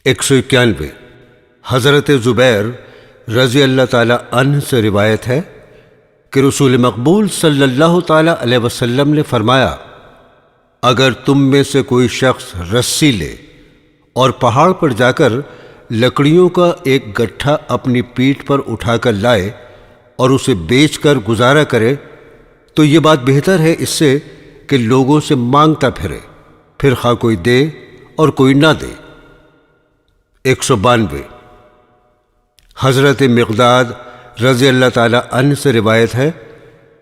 191 حضرت زبیر رضی اللہ تعالی عنہ سے روایت ہے کہ رسول مقبول صلی اللہ تعالی علیہ وسلم نے فرمایا، اگر تم میں سے کوئی شخص رسی لے اور پہاڑ پر جا کر لکڑیوں کا ایک گٹھا اپنی پیٹھ پر اٹھا کر لائے اور اسے بیچ کر گزارا کرے تو یہ بات بہتر ہے اس سے کہ لوگوں سے مانگتا پھرے، پھر خواہ کوئی دے اور کوئی نہ دے۔ 192 حضرت مقداد رضی اللہ تعالی عنہ سے روایت ہے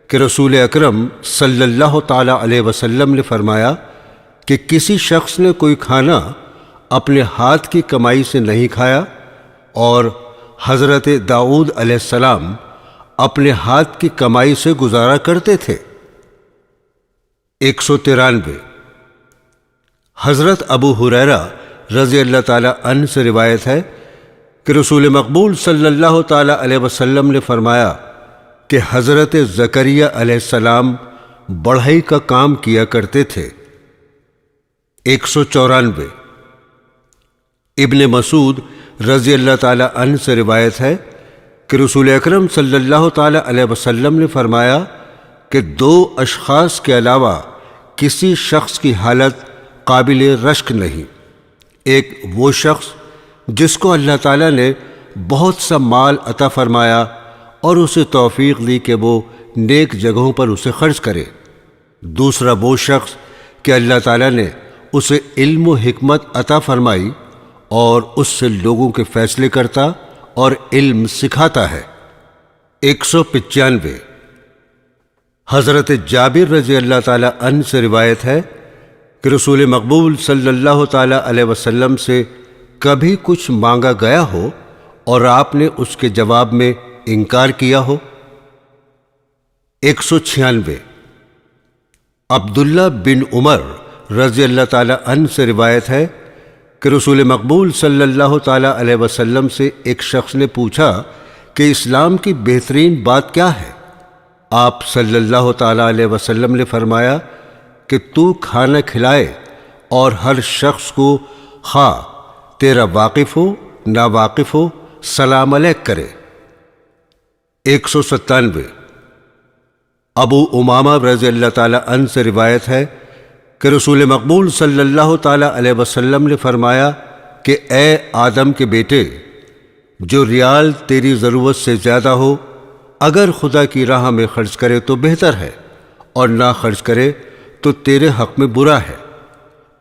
کہ رسول اکرم صلی اللہ تعالی علیہ وسلم نے فرمایا کہ کسی شخص نے کوئی کھانا اپنے ہاتھ کی کمائی سے نہیں کھایا، اور حضرت داؤد علیہ السلام اپنے ہاتھ کی کمائی سے گزارا کرتے تھے۔ 193 حضرت ابو ہریرہ رضی اللہ تعالی عنہ سے روایت ہے کہ رسول مقبول صلی اللہ تعالی علیہ وسلم نے فرمایا کہ حضرت زکریا علیہ السلام بڑھئی کا کام کیا کرتے تھے۔ 194 ابن مسعود رضی اللہ تعالی عنہ سے روایت ہے کہ رسول اکرم صلی اللہ تعالی علیہ وسلم نے فرمایا کہ 2 اشخاص کے علاوہ کسی شخص کی حالت قابل رشک نہیں، ایک وہ شخص جس کو اللہ تعالیٰ نے بہت سا مال عطا فرمایا اور اسے توفیق دی کہ وہ نیک جگہوں پر اسے خرچ کرے، دوسرا وہ شخص کہ اللہ تعالیٰ نے اسے علم و حکمت عطا فرمائی اور اس سے لوگوں کے فیصلے کرتا اور علم سکھاتا ہے۔ 195 حضرت جابر رضی اللہ تعالی عنہ سے روایت ہے کہ رسول مقبول صلی اللہ تعالی علیہ وسلم سے کبھی کچھ مانگا گیا ہو اور آپ نے اس کے جواب میں انکار کیا ہو۔ 196 عبداللہ بن عمر رضی اللہ تعالی عنہ سے روایت ہے کہ رسول مقبول صلی اللہ تعالی علیہ وسلم سے ایک شخص نے پوچھا کہ اسلام کی بہترین بات کیا ہے؟ آپ صلی اللہ تعالی علیہ وسلم نے فرمایا کہ تو کھانا کھلائے اور ہر شخص کو خواہ تیرا واقف ہو نا واقف ہو سلام علیک کرے۔ 197 ابو امامہ رضی اللہ تعالی عنہ سے روایت ہے کہ رسول مقبول صلی اللہ تعالی علیہ وسلم نے فرمایا کہ اے آدم کے بیٹے، جو ریال تیری ضرورت سے زیادہ ہو اگر خدا کی راہ میں خرچ کرے تو بہتر ہے، اور نہ خرچ کرے تو تیرے حق میں برا ہے۔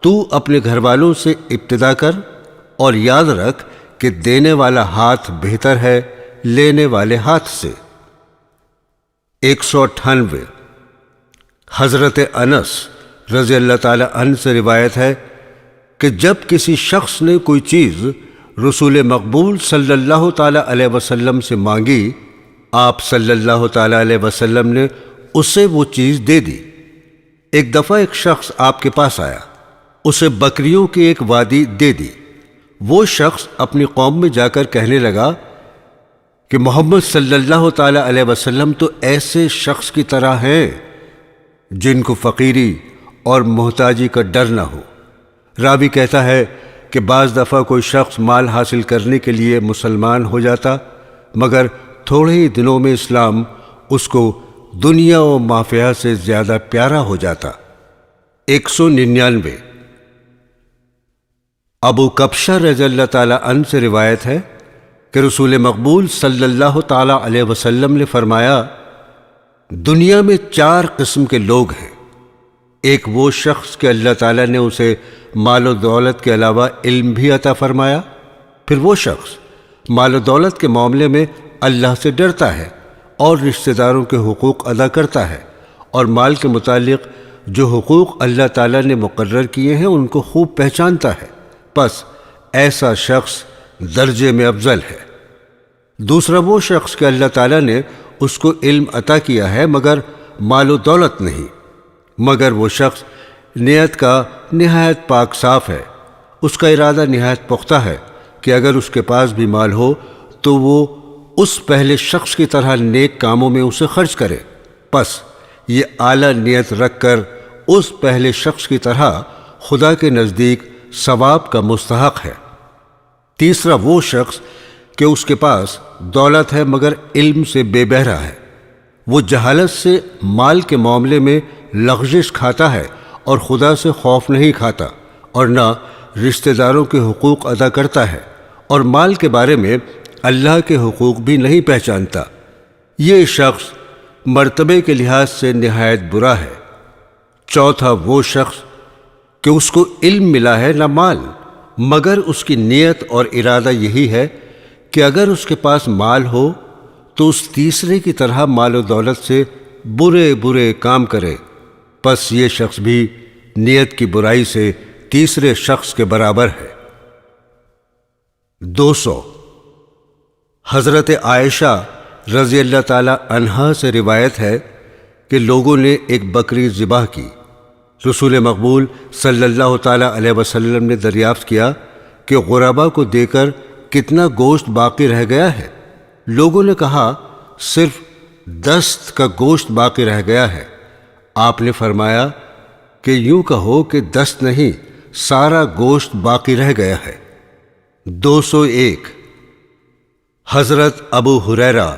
تو اپنے گھر والوں سے ابتدا کر اور یاد رکھ کہ دینے والا ہاتھ بہتر ہے لینے والے ہاتھ سے۔ 198 حضرت انس رضی اللہ تعالی عنہ سے روایت ہے کہ جب کسی شخص نے کوئی چیز رسول مقبول صلی اللہ تعالی علیہ وسلم سے مانگی، آپ صلی اللہ تعالی علیہ وسلم نے اسے وہ چیز دے دی۔ ایک دفعہ ایک شخص آپ کے پاس آیا، اسے بکریوں کی ایک وادی دے دی۔ وہ شخص اپنی قوم میں جا کر کہنے لگا کہ محمد صلی اللہ تعالی علیہ وسلم تو ایسے شخص کی طرح ہیں جن کو فقیری اور محتاجی کا ڈر نہ ہو۔ راوی کہتا ہے کہ بعض دفعہ کوئی شخص مال حاصل کرنے کے لیے مسلمان ہو جاتا، مگر تھوڑے ہی دنوں میں اسلام اس کو دنیا و مافیہ سے زیادہ پیارا ہو جاتا۔ 199 ابو کبشہ رضی اللہ تعالی عنہ سے روایت ہے کہ رسول مقبول صلی اللہ تعالی علیہ وسلم نے فرمایا، دنیا میں 4 قسم کے لوگ ہیں، ایک وہ شخص کہ اللہ تعالیٰ نے اسے مال و دولت کے علاوہ علم بھی عطا فرمایا، پھر وہ شخص مال و دولت کے معاملے میں اللہ سے ڈرتا ہے اور رشتہ داروں کے حقوق ادا کرتا ہے، اور مال کے متعلق جو حقوق اللہ تعالیٰ نے مقرر کیے ہیں ان کو خوب پہچانتا ہے، پس ایسا شخص درجے میں افضل ہے۔ دوسرا وہ شخص کہ اللہ تعالیٰ نے اس کو علم عطا کیا ہے مگر مال و دولت نہیں، مگر وہ شخص نیت کا نہایت پاک صاف ہے، اس کا ارادہ نہایت پختہ ہے کہ اگر اس کے پاس بھی مال ہو تو وہ اس پہلے شخص کی طرح نیک کاموں میں اسے خرچ کرے، پس یہ اعلیٰ نیت رکھ کر اس پہلے شخص کی طرح خدا کے نزدیک ثواب کا مستحق ہے۔ تیسرا وہ شخص کہ اس کے پاس دولت ہے مگر علم سے بے بہرا ہے، وہ جہالت سے مال کے معاملے میں لغزش کھاتا ہے اور خدا سے خوف نہیں کھاتا، اور نہ رشتہ داروں کے حقوق ادا کرتا ہے، اور مال کے بارے میں اللہ کے حقوق بھی نہیں پہچانتا۔ یہ شخص مرتبے کے لحاظ سے نہایت برا ہے۔ چوتھا وہ شخص کہ اس کو علم ملا ہے نہ مال، مگر اس کی نیت اور ارادہ یہی ہے کہ اگر اس کے پاس مال ہو تو اس تیسرے کی طرح مال و دولت سے برے برے کام کرے، پس یہ شخص بھی نیت کی برائی سے تیسرے شخص کے برابر ہے۔ 200 حضرت عائشہ رضی اللہ تعالی عنہا سے روایت ہے کہ لوگوں نے ایک بکری ذبح کی۔ رسول مقبول صلی اللہ تعالی علیہ وسلم نے دریافت کیا کہ غربا کو دے کر کتنا گوشت باقی رہ گیا ہے؟ لوگوں نے کہا صرف دست کا گوشت باقی رہ گیا ہے۔ آپ نے فرمایا کہ یوں کہو کہ دست نہیں، سارا گوشت باقی رہ گیا ہے۔ 201 حضرت ابو ہریرہ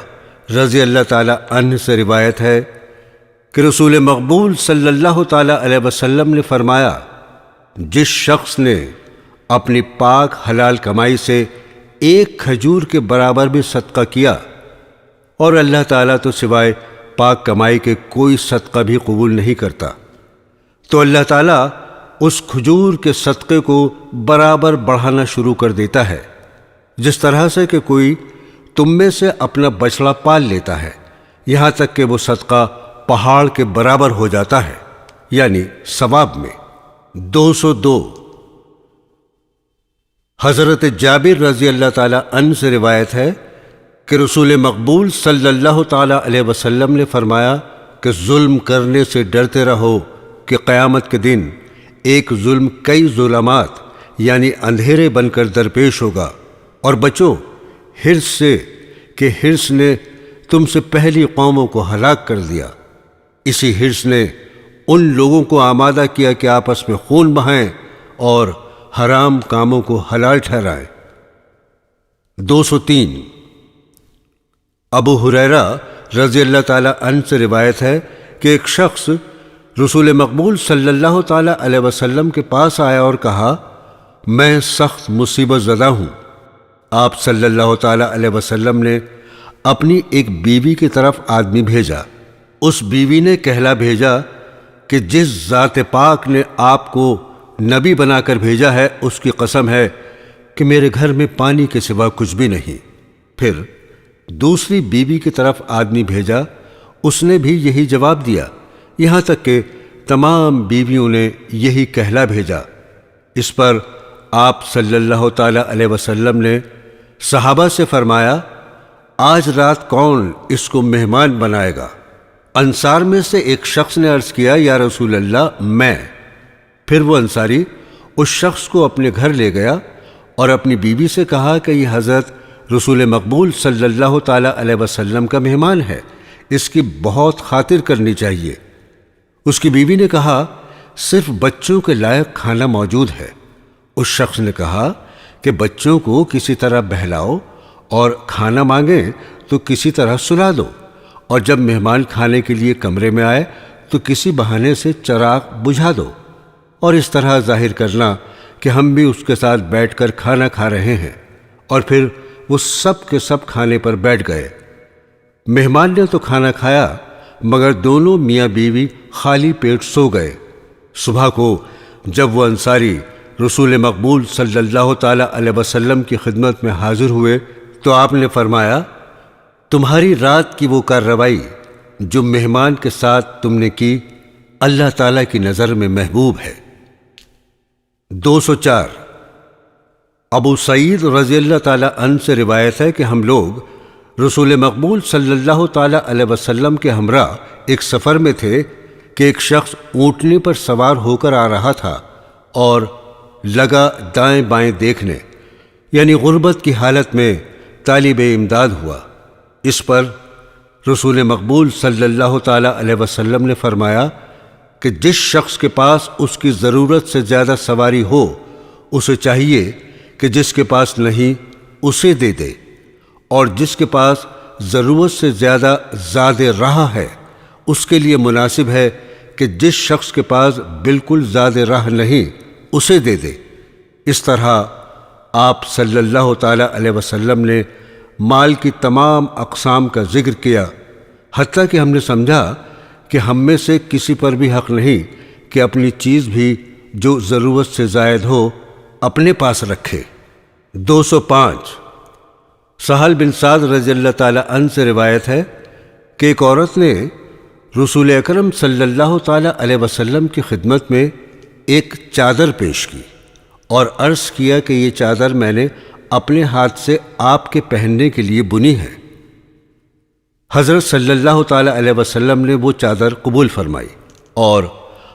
رضی اللہ تعالی عنہ سے روایت ہے کہ رسول مقبول صلی اللہ تعالی علیہ وسلم نے فرمایا، جس شخص نے اپنی پاک حلال کمائی سے ایک کھجور کے برابر بھی صدقہ کیا، اور اللہ تعالیٰ تو سوائے پاک کمائی کے کوئی صدقہ بھی قبول نہیں کرتا، تو اللہ تعالیٰ اس کھجور کے صدقے کو برابر بڑھانا شروع کر دیتا ہے، جس طرح سے کہ کوئی تم میں سے اپنا بچڑا پال لیتا ہے، یہاں تک کہ وہ صدقہ پہاڑ کے برابر ہو جاتا ہے، یعنی ثواب میں۔ 202 حضرت جابر رضی اللہ تعالی عنہ سے روایت ہے کہ رسول مقبول صلی اللہ تعالی علیہ وسلم نے فرمایا کہ ظلم کرنے سے ڈرتے رہو کہ قیامت کے دن ایک ظلم کئی ظلمات یعنی اندھیرے بن کر درپیش ہوگا، اور بچو حرص سے کہ حرص نے تم سے پہلی قوموں کو ہلاک کر دیا، اسی حرص نے ان لوگوں کو آمادہ کیا کہ آپس میں خون بہائیں اور حرام کاموں کو حلال ٹھہرائیں۔ 203 ابو ہریرہ رضی اللہ تعالی عنہ سے روایت ہے کہ ایک شخص رسول مقبول صلی اللہ تعالی علیہ وسلم کے پاس آیا اور کہا، میں سخت مصیبت زدہ ہوں۔ آپ صلی اللہ تعالی علیہ وسلم نے اپنی ایک بیوی کی طرف آدمی بھیجا۔ اس بیوی نے کہلا بھیجا کہ جس ذات پاک نے آپ کو نبی بنا کر بھیجا ہے، اس کی قسم ہے کہ میرے گھر میں پانی کے سوا کچھ بھی نہیں۔ پھر دوسری بیوی کی طرف آدمی بھیجا، اس نے بھی یہی جواب دیا، یہاں تک کہ تمام بیویوں نے یہی کہلا بھیجا۔ اس پر آپ صلی اللہ تعالی علیہ وسلم نے صحابہ سے فرمایا، آج رات کون اس کو مہمان بنائے گا؟ انصار میں سے ایک شخص نے عرض کیا، یا رسول اللہ میں۔ پھر وہ انصاری اس شخص کو اپنے گھر لے گیا اور اپنی بیوی سے کہا کہ یہ حضرت رسول مقبول صلی اللہ تعالی علیہ وسلم کا مہمان ہے، اس کی بہت خاطر کرنی چاہیے۔ اس کی بیوی نے کہا، صرف بچوں کے لائق کھانا موجود ہے۔ اس شخص نے کہا کہ بچوں کو کسی طرح بہلاؤ، اور کھانا مانگیں تو کسی طرح سلا دو، اور جب مہمان کھانے کے لیے کمرے میں آئے تو کسی بہانے سے چراغ بجھا دو، اور اس طرح ظاہر کرنا کہ ہم بھی اس کے ساتھ بیٹھ کر کھانا کھا رہے ہیں۔ اور پھر وہ سب کے سب کھانے پر بیٹھ گئے۔ مہمان نے تو کھانا کھایا، مگر دونوں میاں بیوی خالی پیٹ سو گئے۔ صبح کو جب وہ انصاری رسول مقبول صلی اللہ تعالی علیہ وسلم کی خدمت میں حاضر ہوئے تو آپ نے فرمایا، تمہاری رات کی وہ کارروائی جو مہمان کے ساتھ تم نے کی، اللہ تعالیٰ کی نظر میں محبوب ہے۔ 204 ابو سعید رضی اللہ تعالی عنہ سے روایت ہے کہ ہم لوگ رسول مقبول صلی اللہ تعالی علیہ وسلم کے ہمراہ ایک سفر میں تھے کہ ایک شخص اونٹنی پر سوار ہو کر آ رہا تھا اور لگا دائیں بائیں دیکھنے، یعنی غربت کی حالت میں طالب امداد ہوا۔ اس پر رسول مقبول صلی اللہ تعالی علیہ وسلم نے فرمایا کہ جس شخص کے پاس اس کی ضرورت سے زیادہ سواری ہو، اسے چاہیے کہ کہ جس کے پاس نہیں اسے دے دے، اور جس کے پاس ضرورت سے زیادہ زاد راہ ہے اس کے لیے مناسب ہے کہ جس شخص کے پاس بالکل زاد راہ نہیں اسے دے دے۔ اس طرح آپ صلی اللہ تعالیٰ علیہ وسلم نے مال کی تمام اقسام کا ذکر کیا، حتیٰ کہ ہم نے سمجھا کہ ہم میں سے کسی پر بھی حق نہیں کہ اپنی چیز بھی جو ضرورت سے زائد ہو اپنے پاس رکھے۔ 205 سہل بن سعد رضی اللہ تعالیٰ عنہ سے روایت ہے کہ ایک عورت نے رسول اکرم صلی اللہ تعالیٰ علیہ وسلم کی خدمت میں ایک چادر پیش کی اور عرض کیا کہ یہ چادر میں نے اپنے ہاتھ سے آپ کے پہننے کے لیے بنی ہے۔ حضرت صلی اللہ تعالیٰ علیہ وسلم نے وہ چادر قبول فرمائی اور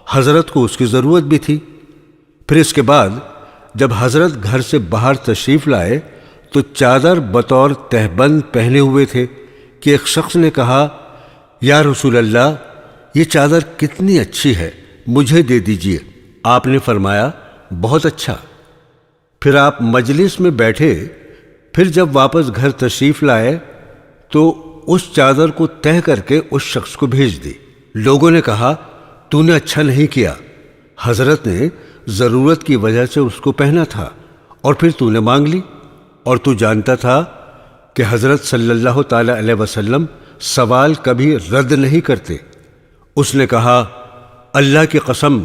حضرت کو اس کی ضرورت بھی تھی۔ پھر اس کے بعد جب حضرت گھر سے باہر تشریف لائے تو چادر بطور تہبند پہنے ہوئے تھے کہ ایک شخص نے کہا، یا رسول اللہ، یہ چادر کتنی اچھی ہے، مجھے دے دیجیے۔ آپ نے فرمایا، بہت اچھا۔ پھر آپ مجلس میں بیٹھے، پھر جب واپس گھر تشریف لائے تو اس چادر کو تہہ کر کے اس شخص کو بھیج دی۔ لوگوں نے کہا، تو نے اچھا نہیں کیا، حضرت نے ضرورت کی وجہ سے اس کو پہنا تھا اور پھر تو نے مانگ لی، اور تو جانتا تھا کہ حضرت صلی اللہ تعالیٰ علیہ وسلم سوال کبھی رد نہیں کرتے۔ اس نے کہا، اللہ کی قسم،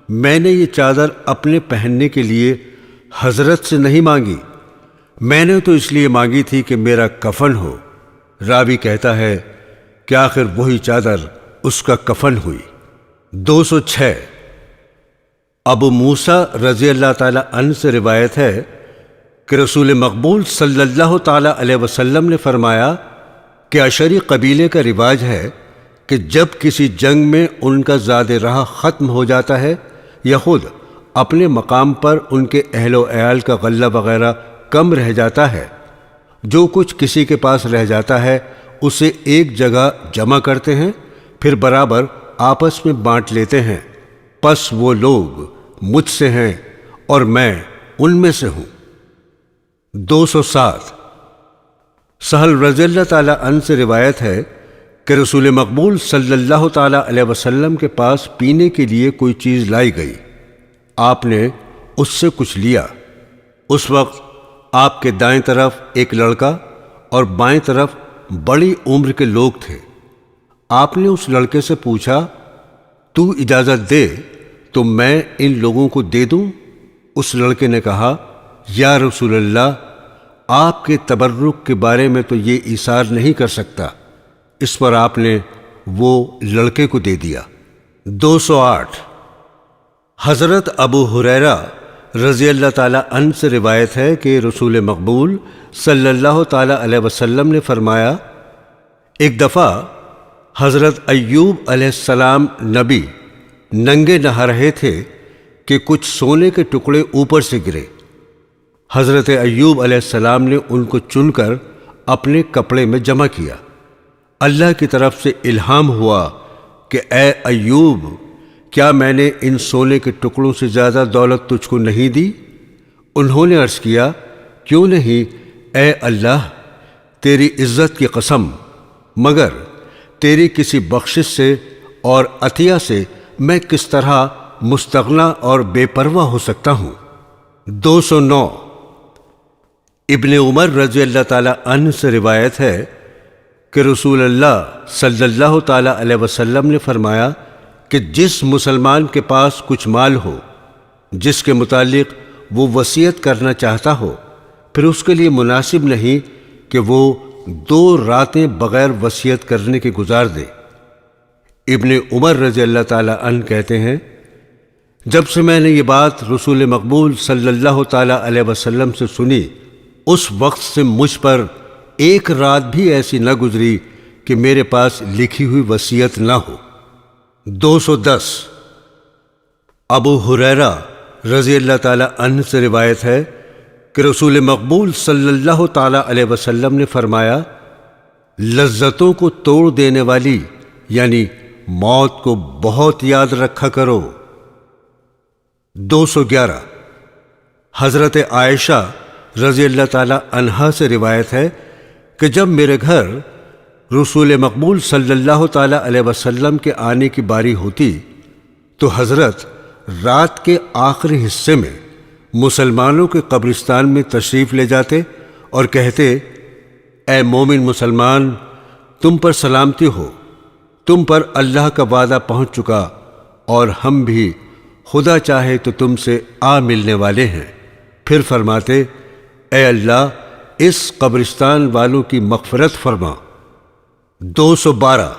میں نے یہ چادر اپنے پہننے کے لیے حضرت سے نہیں مانگی، میں نے تو اس لیے مانگی تھی کہ میرا کفن ہو۔ راوی کہتا ہے کہ آخر وہی چادر اس کا کفن ہوئی۔ 206 ابو موسیٰ رضی اللہ تعالیٰ عنہ سے روایت ہے کہ رسول مقبول صلی اللہ تعالیٰ علیہ وسلم نے فرمایا کہ اشعری قبیلے کا رواج ہے کہ جب کسی جنگ میں ان کا زاد راہ ختم ہو جاتا ہے یا خود اپنے مقام پر ان کے اہل و عیال کا غلہ وغیرہ کم رہ جاتا ہے، جو کچھ کسی کے پاس رہ جاتا ہے اسے ایک جگہ جمع کرتے ہیں، پھر برابر آپس میں بانٹ لیتے ہیں۔ پس وہ لوگ مجھ سے ہیں اور میں ان میں سے ہوں۔ 207 سہل رضی اللہ تعالیٰ عنہ سے روایت ہے کہ رسول مقبول صلی اللہ تعالیٰ علیہ وسلم کے پاس پینے کے لیے کوئی چیز لائی گئی، آپ نے اس سے کچھ لیا۔ اس وقت آپ کے دائیں طرف ایک لڑکا اور بائیں طرف بڑی عمر کے لوگ تھے۔ آپ نے اس لڑکے سے پوچھا، تو اجازت دے تو میں ان لوگوں کو دے دوں؟ اس لڑکے نے کہا، یا رسول اللہ، آپ کے تبرک کے بارے میں تو یہ ایثار نہیں کر سکتا۔ اس پر آپ نے وہ لڑکے کو دے دیا۔ 208 حضرت ابو ہریرہ رضی اللہ تعالیٰ عنہ سے روایت ہے کہ رسول مقبول صلی اللہ تعالیٰ علیہ وسلم نے فرمایا، ایک دفعہ حضرت ایوب علیہ السلام نبی ننگے نہا رہے تھے کہ کچھ سونے کے ٹکڑے اوپر سے گرے۔ حضرت ایوب علیہ السلام نے ان کو چن کر اپنے کپڑے میں جمع کیا۔ اللہ کی طرف سے الہام ہوا کہ اے ایوب، کیا میں نے ان سونے کے ٹکڑوں سے زیادہ دولت تجھ کو نہیں دی؟ انہوں نے عرض کیا، کیوں نہیں اے اللہ، تیری عزت کی قسم، مگر تیری کسی بخشش سے اور عطیہ سے میں کس طرح مستغنی اور بے پرواہ ہو سکتا ہوں۔ 209 ابن عمر رضی اللہ تعالیٰ عنہ سے روایت ہے کہ رسول اللہ صلی اللہ تعالیٰ علیہ وسلم نے فرمایا کہ جس مسلمان کے پاس کچھ مال ہو جس کے متعلق وہ وصیت کرنا چاہتا ہو، پھر اس کے لیے مناسب نہیں کہ وہ 2 راتیں بغیر وصیت کرنے کے گزار دے۔ ابن عمر رضی اللہ تعالیٰ عنہ کہتے ہیں، جب سے میں نے یہ بات رسول مقبول صلی اللہ تعالیٰ علیہ وسلم سے سنی، اس وقت سے مجھ پر ایک رات بھی ایسی نہ گزری کہ میرے پاس لکھی ہوئی وصیت نہ ہو۔ 210 ابو ہریرہ رضی اللہ تعالیٰ عنہ سے روایت ہے کہ رسول مقبول صلی اللہ تعالیٰ علیہ وسلم نے فرمایا، لذتوں کو توڑ دینے والی یعنی موت کو بہت یاد رکھا کرو۔ 211 حضرت عائشہ رضی اللہ تعالی عنہا سے روایت ہے کہ جب میرے گھر رسول مقبول صلی اللہ تعالی علیہ وسلم کے آنے کی باری ہوتی تو حضرت رات کے آخری حصے میں مسلمانوں کے قبرستان میں تشریف لے جاتے اور کہتے، اے مومن مسلمان، تم پر سلامتی ہو، تم پر اللہ کا وعدہ پہنچ چکا اور ہم بھی خدا چاہے تو تم سے آ ملنے والے ہیں۔ پھر فرماتے، اے اللہ اس قبرستان والوں کی مغفرت فرما۔ 212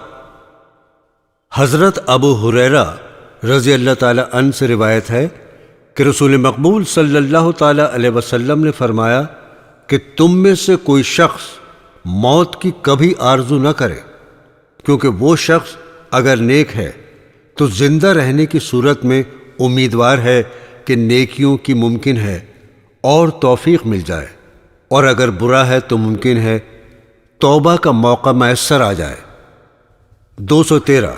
حضرت ابو ہریرہ رضی اللہ تعالی عنہ سے روایت ہے کہ رسول مقبول صلی اللہ تعالی علیہ وسلم نے فرمایا کہ تم میں سے کوئی شخص موت کی کبھی آرزو نہ کرے، کیونکہ وہ شخص اگر نیک ہے تو زندہ رہنے کی صورت میں امیدوار ہے کہ نیکیوں کی ممکن ہے اور توفیق مل جائے، اور اگر برا ہے تو ممکن ہے توبہ کا موقع میسر آ جائے۔ 213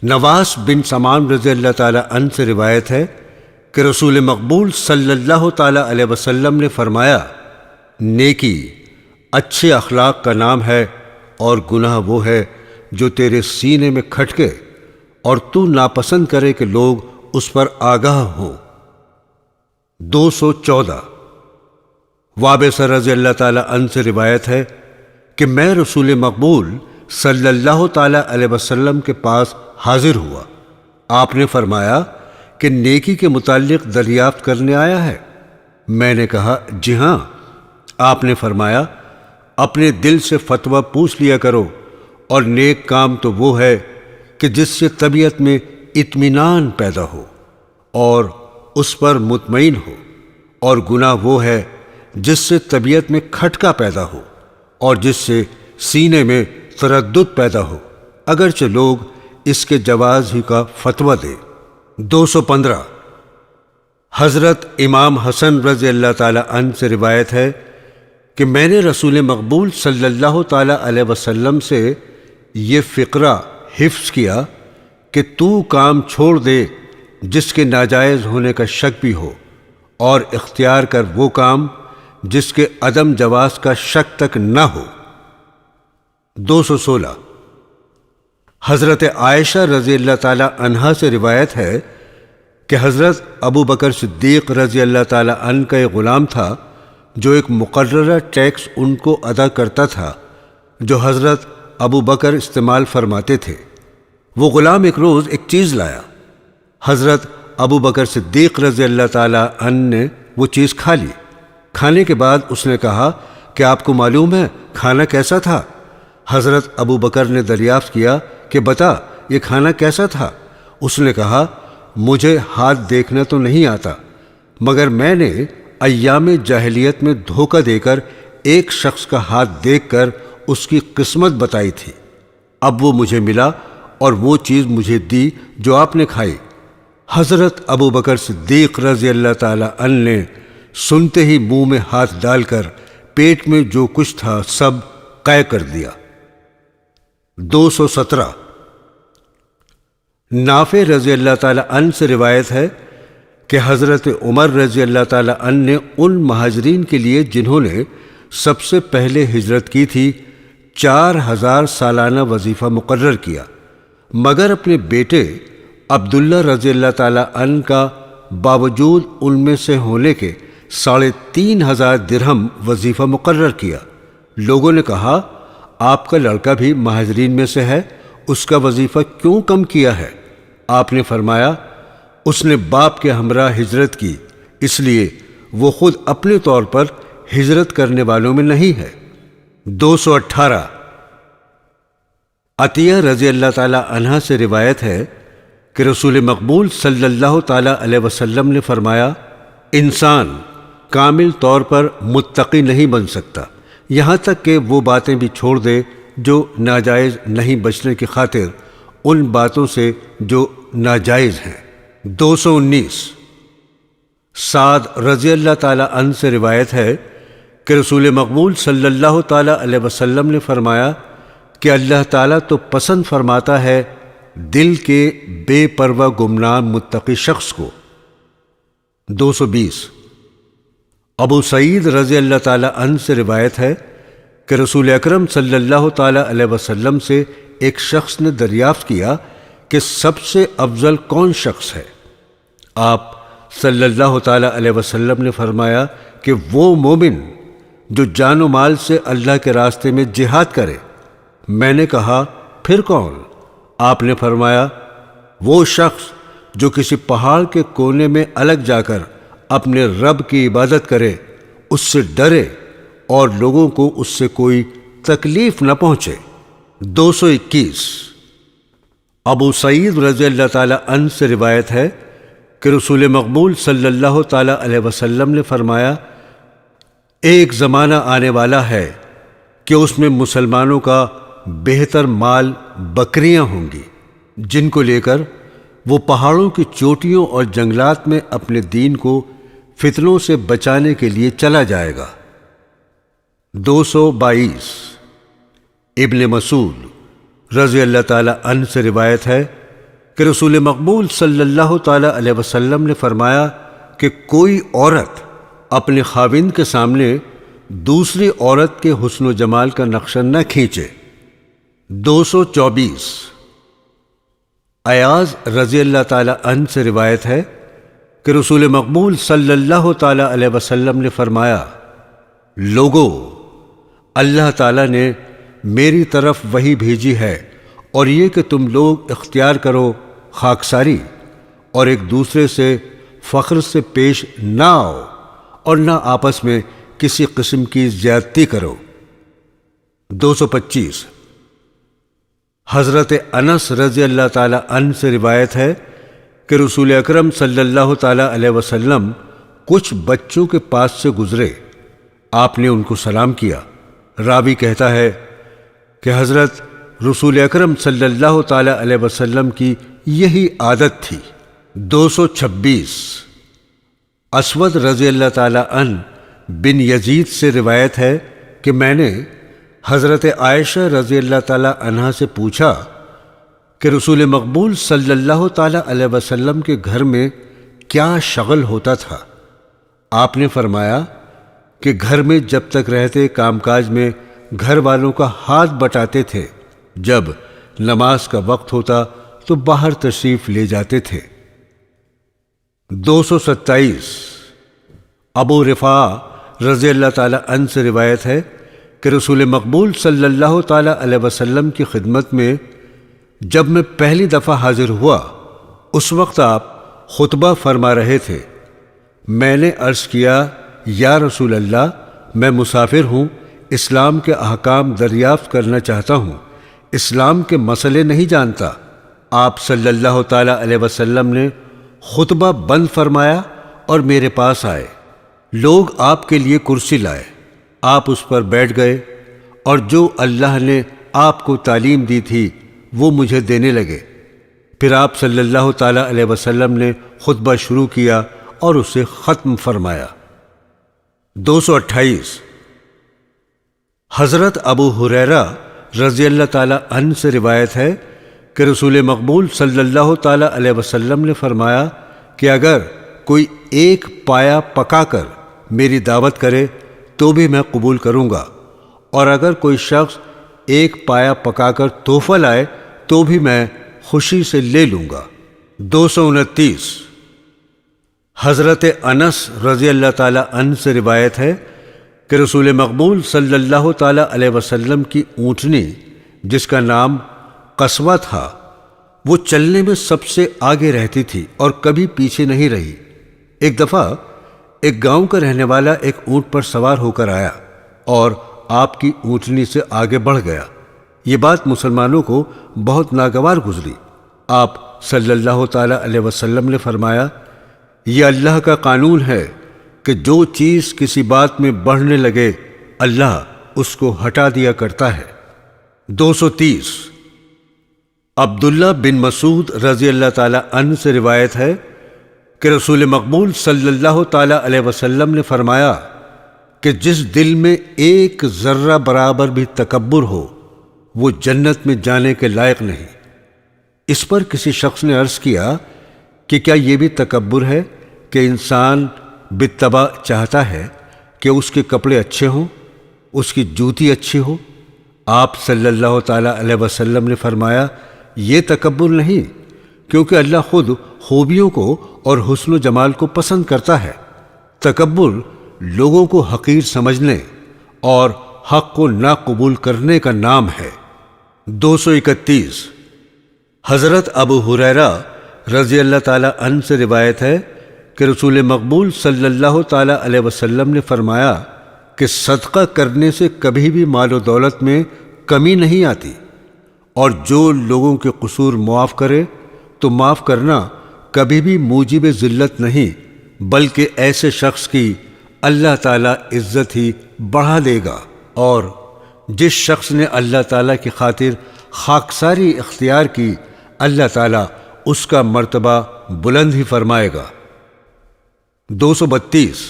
نواس بن سمان رضی اللہ تعالی عنہ سے روایت ہے کہ رسول مقبول صلی اللہ تعالی علیہ وسلم نے فرمایا، نیکی اچھے اخلاق کا نام ہے اور گناہ وہ ہے جو تیرے سینے میں کھٹکے اور تو ناپسند کرے کہ لوگ اس پر آگاہ ہوں۔ 214 وابصہ رضی اللہ تعالی عنہ سے روایت ہے کہ میں رسول مقبول صلی اللہ تعالی علیہ وسلم کے پاس حاضر ہوا۔ آپ نے فرمایا کہ نیکی کے متعلق دریافت کرنے آیا ہے؟ میں نے کہا، جی ہاں۔ آپ نے فرمایا، اپنے دل سے فتویٰ پوچھ لیا کرو، اور نیک کام تو وہ ہے کہ جس سے طبیعت میں اطمینان پیدا ہو اور اس پر مطمئن ہو، اور گناہ وہ ہے جس سے طبیعت میں کھٹکا پیدا ہو اور جس سے سینے میں تردد پیدا ہو، اگرچہ لوگ اس کے جواز ہی کا فتویٰ دیں۔ 215 حضرت امام حسن رضی اللہ تعالی عنہ سے روایت ہے کہ میں نے رسول مقبول صلی اللہ تعالی علیہ وسلم سے یہ فقرہ حفظ کیا کہ تو کام چھوڑ دے جس کے ناجائز ہونے کا شک بھی ہو، اور اختیار کر وہ کام جس کے عدم جواز کا شک تک نہ ہو۔ 216 حضرت عائشہ رضی اللہ تعالی عنہا سے روایت ہے کہ حضرت ابو بکر صدیق رضی اللہ تعالی عنہ کا ایک غلام تھا جو ایک مقررہ ٹیکس ان کو ادا کرتا تھا جو حضرت ابو بکر استعمال فرماتے تھے۔ وہ غلام ایک روز ایک چیز لایا۔ حضرت ابو بکر صدیق رضی اللہ تعالی عنہ نے وہ چیز کھا لی۔ کھانے کے بعد اس نے کہا کہ آپ کو معلوم ہے کھانا کیسا تھا؟ حضرت ابو بکر نے دریافت کیا کہ بتا یہ کھانا کیسا تھا؟ اس نے کہا، مجھے ہاتھ دیکھنا تو نہیں آتا، مگر میں نے ایام جاہلیت میں دھوکہ دے کر ایک شخص کا ہاتھ دیکھ کر اس کی قسمت بتائی تھی۔ اب وہ مجھے ملا اور وہ چیز مجھے دی جو آپ نے کھائی۔ حضرت ابو بکر صدیق رضی اللہ تعالی عنہ نے سنتے ہی منہ میں ہاتھ ڈال کر پیٹ میں جو کچھ تھا سب قے کر دیا۔ 217 نافع رضی اللہ تعالی عنہ سے روایت ہے کہ حضرت عمر رضی اللہ تعالی عنہ نے ان مہاجرین کے لیے جنہوں نے سب سے پہلے ہجرت کی تھی 4000 سالانہ وظیفہ مقرر کیا، مگر اپنے بیٹے عبداللہ رضی اللہ تعالی عنہ کا باوجود ان میں سے ہونے کے 3500 درہم وظیفہ مقرر کیا۔ لوگوں نے کہا، آپ کا لڑکا بھی مہاجرین میں سے ہے، اس کا وظیفہ کیوں کم کیا ہے؟ آپ نے فرمایا، اس نے باپ کے ہمراہ ہجرت کی، اس لیے وہ خود اپنے طور پر ہجرت کرنے والوں میں نہیں ہے۔ 218 عطیہ رضی اللہ تعالی عنہ سے روایت ہے کہ رسول مقبول صلی اللہ تعالی علیہ وسلم نے فرمایا، انسان کامل طور پر متقی نہیں بن سکتا یہاں تک کہ وہ باتیں بھی چھوڑ دے جو ناجائز نہیں بچنے کی خاطر ان باتوں سے جو ناجائز ہیں۔ 219 سعد رضی اللہ تعالی عنہ سے روایت ہے کہ رسول مقبول صلی اللہ تعالی علیہ وسلم نے فرمایا کہ اللہ تعالیٰ تو پسند فرماتا ہے دل کے بے پرواہ گمنام متقی شخص کو۔ 220 ابو سعید رضی اللہ تعالی عنہ سے روایت ہے کہ رسول اکرم صلی اللہ تعالی علیہ وسلم سے ایک شخص نے دریافت کیا کہ سب سے افضل کون شخص ہے؟ آپ صلی اللہ تعالی علیہ وسلم نے فرمایا کہ وہ مومن جو جان و مال سے اللہ کے راستے میں جہاد کرے۔ میں نے کہا پھر کون؟ آپ نے فرمایا وہ شخص جو کسی پہاڑ کے کونے میں الگ جا کر اپنے رب کی عبادت کرے، اس سے ڈرے اور لوگوں کو اس سے کوئی تکلیف نہ پہنچے۔ 221 ابو سعید رضی اللہ تعالی عنہ سے روایت ہے کہ رسول مقبول صلی اللہ تعالی علیہ وسلم نے فرمایا ایک زمانہ آنے والا ہے کہ اس میں مسلمانوں کا بہتر مال بکریاں ہوں گی، جن کو لے کر وہ پہاڑوں کی چوٹیوں اور جنگلات میں اپنے دین کو فتنوں سے بچانے کے لیے چلا جائے گا۔ 222 ابن مسعود رضی اللہ تعالی عنہ سے روایت ہے کہ رسول مقبول صلی اللہ تعالی علیہ وسلم نے فرمایا کہ کوئی عورت اپنے خاوند کے سامنے دوسری عورت کے حسن و جمال کا نقشہ نہ کھینچے۔ 224 ایاز رضی اللہ تعالی عنہ سے روایت ہے کہ رسول مقبول صلی اللہ تعالی علیہ وسلم نے فرمایا لوگو، اللہ تعالی نے میری طرف وحی بھیجی ہے اور یہ کہ تم لوگ اختیار کرو خاکساری اور ایک دوسرے سے فخر سے پیش نہ آؤ اور نہ آپس میں کسی قسم کی زیادتی کرو۔ 225 حضرت انس رضی اللہ تعالی عنہ سے روایت ہے کہ رسول اکرم صلی اللہ تعالی علیہ وسلم کچھ بچوں کے پاس سے گزرے، آپ نے ان کو سلام کیا۔ راوی کہتا ہے کہ حضرت رسول اکرم صلی اللہ تعالی علیہ وسلم کی یہی عادت تھی۔ 226 اسود رضی اللہ تعالی عنہ بن یزید سے روایت ہے کہ میں نے حضرت عائشہ رضی اللہ تعالی عنہا سے پوچھا کہ رسول مقبول صلی اللہ تعالی علیہ وسلم کے گھر میں کیا شغل ہوتا تھا؟ آپ نے فرمایا کہ گھر میں جب تک رہتے کام کاج میں گھر والوں کا ہاتھ بٹاتے تھے، جب نماز کا وقت ہوتا تو باہر تشریف لے جاتے تھے۔ 227 ابو رفاع رضی اللہ تعالی عنہ سے روایت ہے کہ رسول مقبول صلی اللہ تعالی علیہ وسلم کی خدمت میں جب میں پہلی دفعہ حاضر ہوا، اس وقت آپ خطبہ فرما رہے تھے۔ میں نے عرض کیا یا رسول اللہ، میں مسافر ہوں، اسلام کے احکام دریافت کرنا چاہتا ہوں، اسلام کے مسئلے نہیں جانتا۔ آپ صلی اللہ تعالی علیہ وسلم نے خطبہ بند فرمایا اور میرے پاس آئے۔ لوگ آپ کے لیے کرسی لائے، آپ اس پر بیٹھ گئے اور جو اللہ نے آپ کو تعلیم دی تھی وہ مجھے دینے لگے۔ پھر آپ صلی اللہ تعالی علیہ وسلم نے خطبہ شروع کیا اور اسے ختم فرمایا۔ 228 حضرت ابو ہریرہ رضی اللہ تعالی عنہ سے روایت ہے کہ رسول مقبول صلی اللہ تعالی علیہ وسلم نے فرمایا کہ اگر کوئی ایک پایا پکا کر میری دعوت کرے تو بھی میں قبول کروں گا، اور اگر کوئی شخص ایک پایا پکا کر تحفہ لائے تو بھی میں خوشی سے لے لوں گا۔ 229 حضرت انس رضی اللہ تعالی عنہ سے روایت ہے کہ رسول مقبول صلی اللہ تعالی علیہ وسلم کی اونٹنی جس کا نام قصوہ تھا، وہ چلنے میں سب سے آگے رہتی تھی اور کبھی پیچھے نہیں رہی۔ ایک دفعہ ایک گاؤں کا رہنے والا ایک اونٹ پر سوار ہو کر آیا اور آپ کی اونٹنی سے آگے بڑھ گیا۔ یہ بات مسلمانوں کو بہت ناگوار گزری۔ آپ صلی اللہ تعالی علیہ وسلم نے فرمایا یہ اللہ کا قانون ہے کہ جو چیز کسی بات میں بڑھنے لگے اللہ اس کو ہٹا دیا کرتا ہے۔ 230 عبداللہ بن مسعود رضی اللہ تعالی عنہ سے روایت ہے کہ رسول مقبول صلی اللہ تعالی علیہ وسلم نے فرمایا کہ جس دل میں ایک ذرہ برابر بھی تکبر ہو وہ جنت میں جانے کے لائق نہیں۔ اس پر کسی شخص نے عرض کیا کہ کیا یہ بھی تکبر ہے کہ انسان بالطبع چاہتا ہے کہ اس کے کپڑے اچھے ہوں، اس کی جوتی اچھی ہو۔ آپ صلی اللہ تعالیٰ علیہ وسلم نے فرمایا، یہ تکبر نہیں، کیونکہ اللہ خود خوبیوں کو اور حسن و جمال کو پسند کرتا ہے۔ تکبر لوگوں کو حقیر سمجھنے اور حق کو نہ قبول کرنے کا نام ہے۔ 231 حضرت ابو ہریرہ رضی اللہ تعالیٰ عنہ سے روایت ہے کہ رسول مقبول صلی اللہ تعالیٰ علیہ وسلم نے فرمایا کہ صدقہ کرنے سے کبھی بھی مال و دولت میں کمی نہیں آتی، اور جو لوگوں کے قصور معاف کرے تو معاف کرنا کبھی بھی موجب ذلت نہیں، بلکہ ایسے شخص کی اللہ تعالیٰ عزت ہی بڑھا دے گا، اور جس شخص نے اللہ تعالیٰ کی خاطر خاکساری اختیار کی، اللہ تعالیٰ اس کا مرتبہ بلند ہی فرمائے گا۔ 232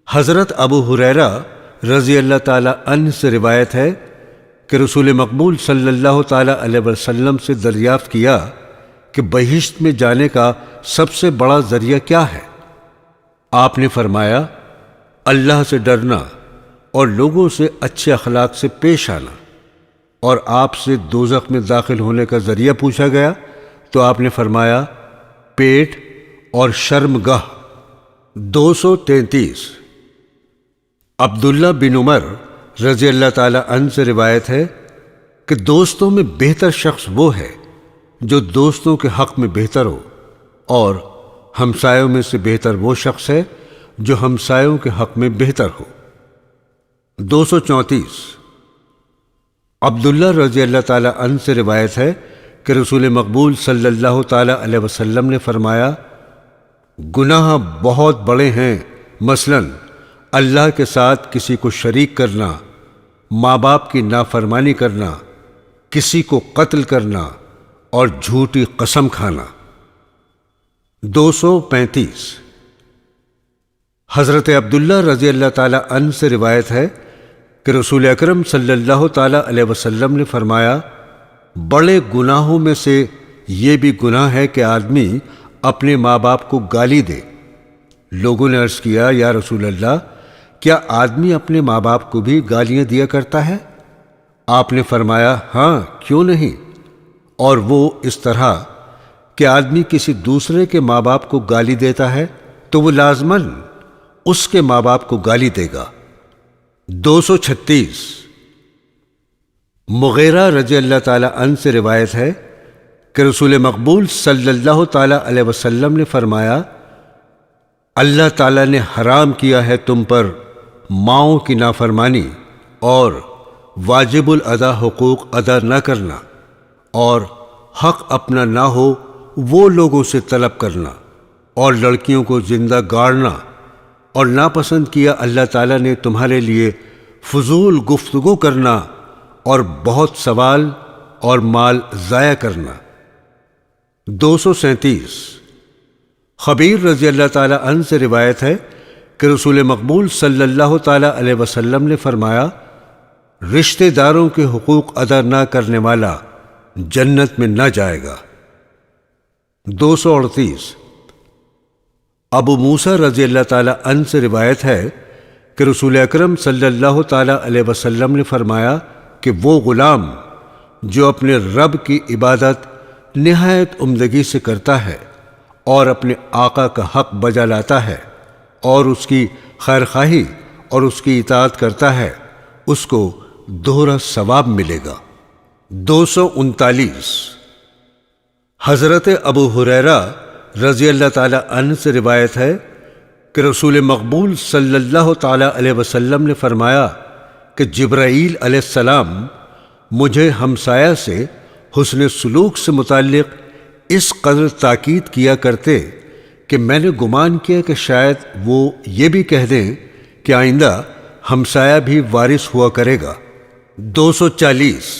حضرت ابو ہریرہ رضی اللہ تعالیٰ عنہ سے روایت ہے کہ رسول مقبول صلی اللہ تعالیٰ علیہ وسلم سے دریافت کیا کہ بہشت میں جانے کا سب سے بڑا ذریعہ کیا ہے؟ آپ نے فرمایا، اللہ سے ڈرنا اور لوگوں سے اچھے اخلاق سے پیش آنا۔ اور آپ سے دوزخ میں داخل ہونے کا ذریعہ پوچھا گیا تو آپ نے فرمایا، پیٹ اور شرمگاہ۔ 233 عبداللہ بن عمر رضی اللہ تعالی عنہ سے روایت ہے کہ دوستوں میں بہتر شخص وہ ہے جو دوستوں کے حق میں بہتر ہو، اور ہمسایوں میں سے بہتر وہ شخص ہے جو ہمسایوں کے حق میں بہتر ہو۔ 234 عبداللہ رضی اللہ تعالی عنہ سے روایت ہے کہ رسول مقبول صلی اللہ تعالی علیہ وسلم نے فرمایا، گناہ بہت بڑے ہیں، مثلا اللہ کے ساتھ کسی کو شریک کرنا، ماں باپ کی نافرمانی کرنا، کسی کو قتل کرنا اور جھوٹی قسم کھانا۔ 235 حضرت عبداللہ رضی اللہ تعالی عنہ سے روایت ہے کہ رسول اکرم صلی اللہ تعالی علیہ وسلم نے فرمایا، بڑے گناہوں میں سے یہ بھی گناہ ہے کہ آدمی اپنے ماں باپ کو گالی دے۔ لوگوں نے عرض کیا، یا رسول اللہ، کیا آدمی اپنے ماں باپ کو بھی گالیاں دیا کرتا ہے؟ آپ نے فرمایا، ہاں، کیوں نہیں، اور وہ اس طرح کہ آدمی کسی دوسرے کے ماں باپ کو گالی دیتا ہے تو وہ لازماً اس کے ماں باپ کو گالی دے گا۔ 236 مغیرہ رضی اللہ تعالی عنہ سے روایت ہے کہ رسول مقبول صلی اللہ تعالی علیہ وسلم نے فرمایا، اللہ تعالی نے حرام کیا ہے تم پر ماؤں کی نافرمانی اور واجب الادا حقوق ادا نہ کرنا، اور حق اپنا نہ ہو وہ لوگوں سے طلب کرنا، اور لڑکیوں کو زندہ گاڑنا، اور ناپسند کیا اللہ تعالیٰ نے تمہارے لیے فضول گفتگو کرنا اور بہت سوال اور مال ضائع کرنا۔ 237 خبیر رضی اللہ تعالی عنہ سے روایت ہے کہ رسول مقبول صلی اللہ تعالی علیہ وسلم نے فرمایا، رشتہ داروں کے حقوق ادا نہ کرنے والا جنت میں نہ جائے گا۔ 238 ابو موسیٰ رضی اللہ تعالی عنہ سے روایت ہے کہ رسول اکرم صلی اللہ تعالی علیہ وسلم نے فرمایا کہ وہ غلام جو اپنے رب کی عبادت نہایت عمدگی سے کرتا ہے اور اپنے آقا کا حق بجا لاتا ہے اور اس کی خیرخواہی اور اس کی اطاعت کرتا ہے، اس کو دوہرا ثواب ملے گا۔ 239 حضرت ابو ہریرہ رضی اللہ تعالی عنہ سے روایت ہے کہ رسول مقبول صلی اللہ تعالی علیہ وسلم نے فرمایا کہ جبرائیل علیہ السلام مجھے ہمسایہ سے حسن سلوک سے متعلق اس قدر تاکید کیا کرتے کہ میں نے گمان کیا کہ شاید وہ یہ بھی کہہ دیں کہ آئندہ ہمسایہ بھی وارث ہوا کرے گا۔ 240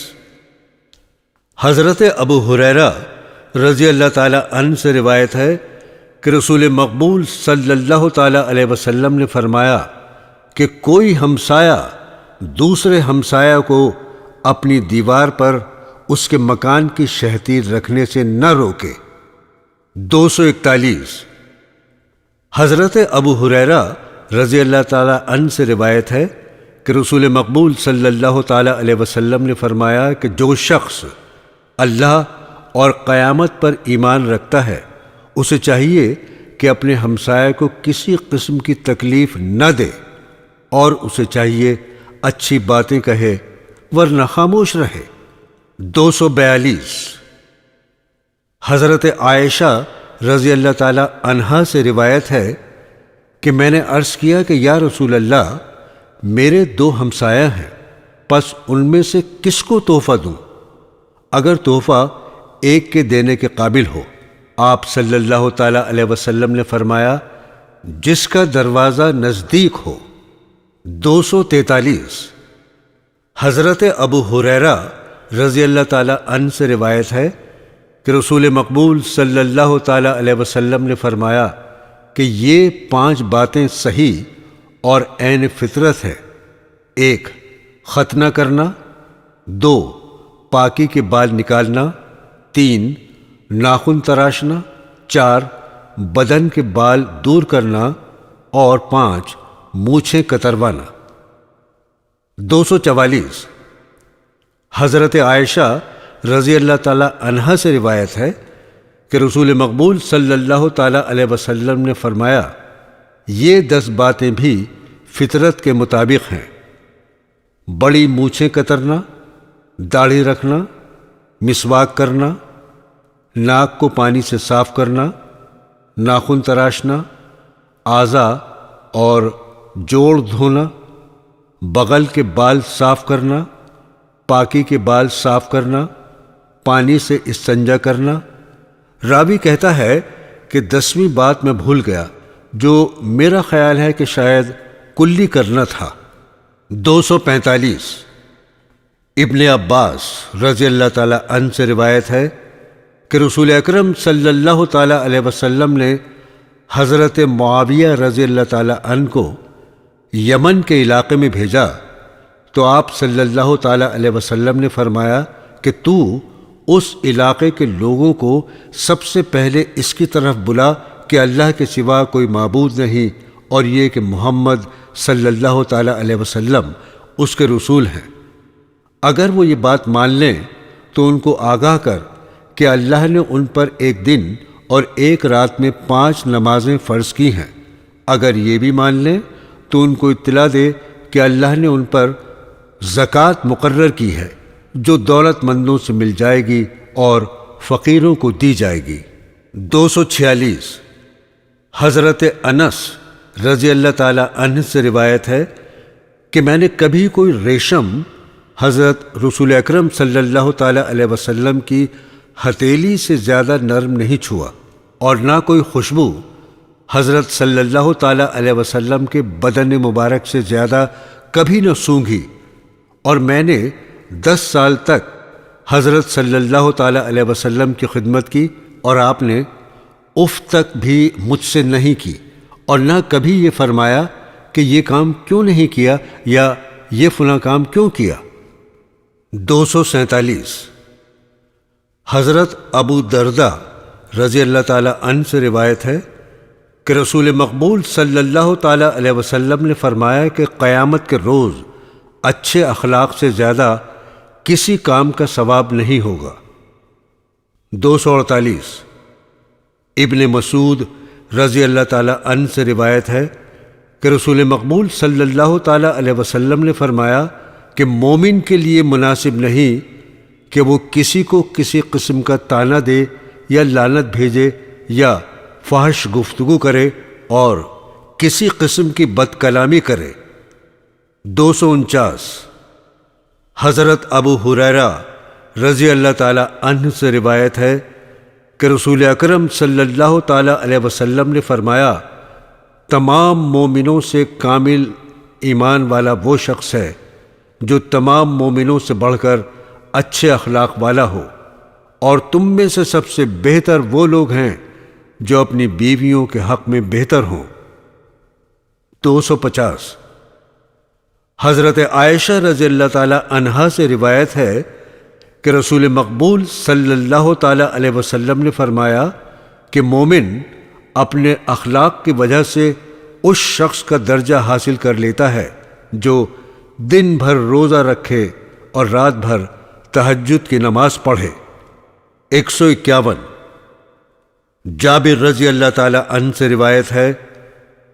حضرت ابو ہریرہ رضی اللہ تعالی عنہ سے روایت ہے کہ رسول مقبول صلی اللہ تعالی علیہ وسلم نے فرمایا کہ کوئی ہمسایہ دوسرے ہمسایہ کو اپنی دیوار پر اس کے مکان کی شہتیر رکھنے سے نہ روکے۔ 241 حضرت ابو ہریرہ رضی اللہ تعالی عنہ سے روایت ہے کہ رسول مقبول صلی اللہ تعالی علیہ وسلم نے فرمایا کہ جو شخص اللہ اور قیامت پر ایمان رکھتا ہے اسے چاہیے کہ اپنے ہمسائے کو کسی قسم کی تکلیف نہ دے، اور اسے چاہیے اچھی باتیں کہے ورنہ خاموش رہے۔ 242 حضرت عائشہ رضی اللہ تعالی عنہا سے روایت ہے کہ میں نے عرض کیا کہ یا رسول اللہ، میرے 2 ہمسایہ ہیں، پس ان میں سے کس کو تحفہ دوں؟ اگر تحفہ ایک کے دینے کے قابل ہو۔ آپ صلی اللہ تعالی علیہ وسلم نے فرمایا جس کا دروازہ نزدیک ہو۔ 243 حضرت ابو ہریرہ رضی اللہ تعالی عنہ سے روایت ہے کہ رسول مقبول صلی اللہ تعالی علیہ وسلم نے فرمایا کہ یہ 5 باتیں صحیح اور عین فطرت ہے۔ 1 ختنہ کرنا، 2 پاکی کے بال نکالنا، 3 ناخن تراشنا، 4 بدن کے بال دور کرنا، اور 5 مونچھیں کتروانا۔ 244 حضرت عائشہ رضی اللہ تعالی عنہا سے روایت ہے کہ رسول مقبول صلی اللہ تعالی علیہ وسلم نے فرمایا یہ 10 باتیں بھی فطرت کے مطابق ہیں: بڑی مونچھیں کترنا، داڑھی رکھنا، مسواک کرنا، ناک کو پانی سے صاف کرنا، ناخن تراشنا، اعضاء اور جوڑ دھونا، بغل کے بال صاف کرنا، پاکی کے بال صاف کرنا، پانی سے استنجا کرنا۔ راوی کہتا ہے کہ 10ویں بات میں بھول گیا، جو میرا خیال ہے کہ شاید کلی کرنا تھا۔ 245 ابن عباس رضی اللہ تعالی عنہ سے روایت ہے کہ رسول اکرم صلی اللہ تعالی علیہ وسلم نے حضرت معاویہ رضی اللہ تعالی عنہ کو یمن کے علاقے میں بھیجا تو آپ صلی اللہ تعالی علیہ وسلم نے فرمایا کہ تو اس علاقے کے لوگوں کو سب سے پہلے اس کی طرف بلا کہ اللہ کے سوا کوئی معبود نہیں، اور یہ کہ محمد صلی اللہ تعالی علیہ وسلم اس کے رسول ہیں۔ اگر وہ یہ بات مان لیں تو ان کو آگاہ کر کہ اللہ نے ان پر ایک دن اور ایک رات میں 5 نمازیں فرض کی ہیں۔ اگر یہ بھی مان لیں تو ان کو اطلاع دے کہ اللہ نے ان پر زکوٰۃ مقرر کی ہے جو دولت مندوں سے مل جائے گی اور فقیروں کو دی جائے گی۔ 246 حضرت انس رضی اللہ تعالی عنہ سے روایت ہے کہ میں نے کبھی کوئی ریشم حضرت رسول اکرم صلی اللہ تعالی علیہ وسلم کی ہتھیلی سے زیادہ نرم نہیں چھوا، اور نہ کوئی خوشبو حضرت صلی اللہ تعالی علیہ وسلم کے بدن مبارک سے زیادہ کبھی نہ سونگھی، اور میں نے 10 سال تک حضرت صلی اللہ تعالی علیہ وسلم کی خدمت کی، اور آپ نے اف تک بھی مجھ سے نہیں کی، اور نہ کبھی یہ فرمایا کہ یہ کام کیوں نہیں کیا یا یہ فلاں کام کیوں کیا۔ 247 حضرت ابو دردہ رضی اللہ تعالی عنہ سے روایت ہے کہ رسول مقبول صلی اللہ تعالی علیہ وسلم نے فرمایا کہ قیامت کے روز اچھے اخلاق سے زیادہ کسی کام کا ثواب نہیں ہوگا۔ 248 ابن مسعود رضی اللہ تعالی عنہ سے روایت ہے کہ رسول مقبول صلی اللہ تعالی علیہ وسلم نے فرمایا کہ مومن کے لیے مناسب نہیں کہ وہ کسی کو کسی قسم کا طعنہ دے یا لعنت بھیجے یا فحش گفتگو کرے اور کسی قسم کی بد کلامی کرے۔ 249 حضرت ابو ہریرہ رضی اللہ تعالی عنہ سے روایت ہے کہ رسول اکرم صلی اللہ تعالی علیہ وسلم نے فرمایا تمام مومنوں سے کامل ایمان والا وہ شخص ہے جو تمام مومنوں سے بڑھ کر اچھے اخلاق والا ہو، اور تم میں سے سب سے بہتر وہ لوگ ہیں جو اپنی بیویوں کے حق میں بہتر ہوں۔ 250 حضرت عائشہ رضی اللہ تعالی عنہا سے روایت ہے کہ رسول مقبول صلی اللہ تعالی علیہ وسلم نے فرمایا کہ مومن اپنے اخلاق کی وجہ سے اس شخص کا درجہ حاصل کر لیتا ہے جو دن بھر روزہ رکھے اور رات بھر تہجد کی نماز پڑھے۔ 151 جابر رضی اللہ تعالی عنہ سے روایت ہے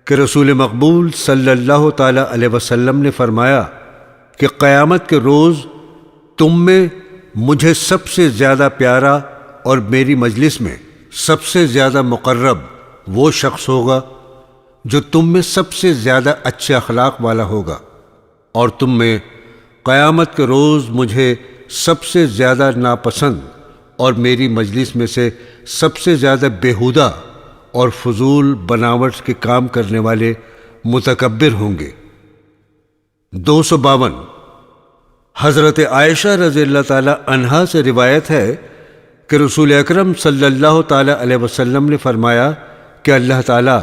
کہ رسول مقبول صلی اللہ تعالی علیہ وسلم نے فرمایا کہ قیامت کے روز تم میں مجھے سب سے زیادہ پیارا اور میری مجلس میں سب سے زیادہ مقرب وہ شخص ہوگا جو تم میں سب سے زیادہ اچھے اخلاق والا ہوگا، اور تم میں قیامت کے روز مجھے سب سے زیادہ ناپسند اور میری مجلس میں سے سب سے زیادہ بیہودہ اور فضول بناوٹ کے کام کرنے والے متکبر ہوں گے۔ 252 حضرت عائشہ رضی اللہ تعالی عنہا سے روایت ہے کہ رسول اکرم صلی اللہ تعالی علیہ وسلم نے فرمایا کہ اللہ تعالی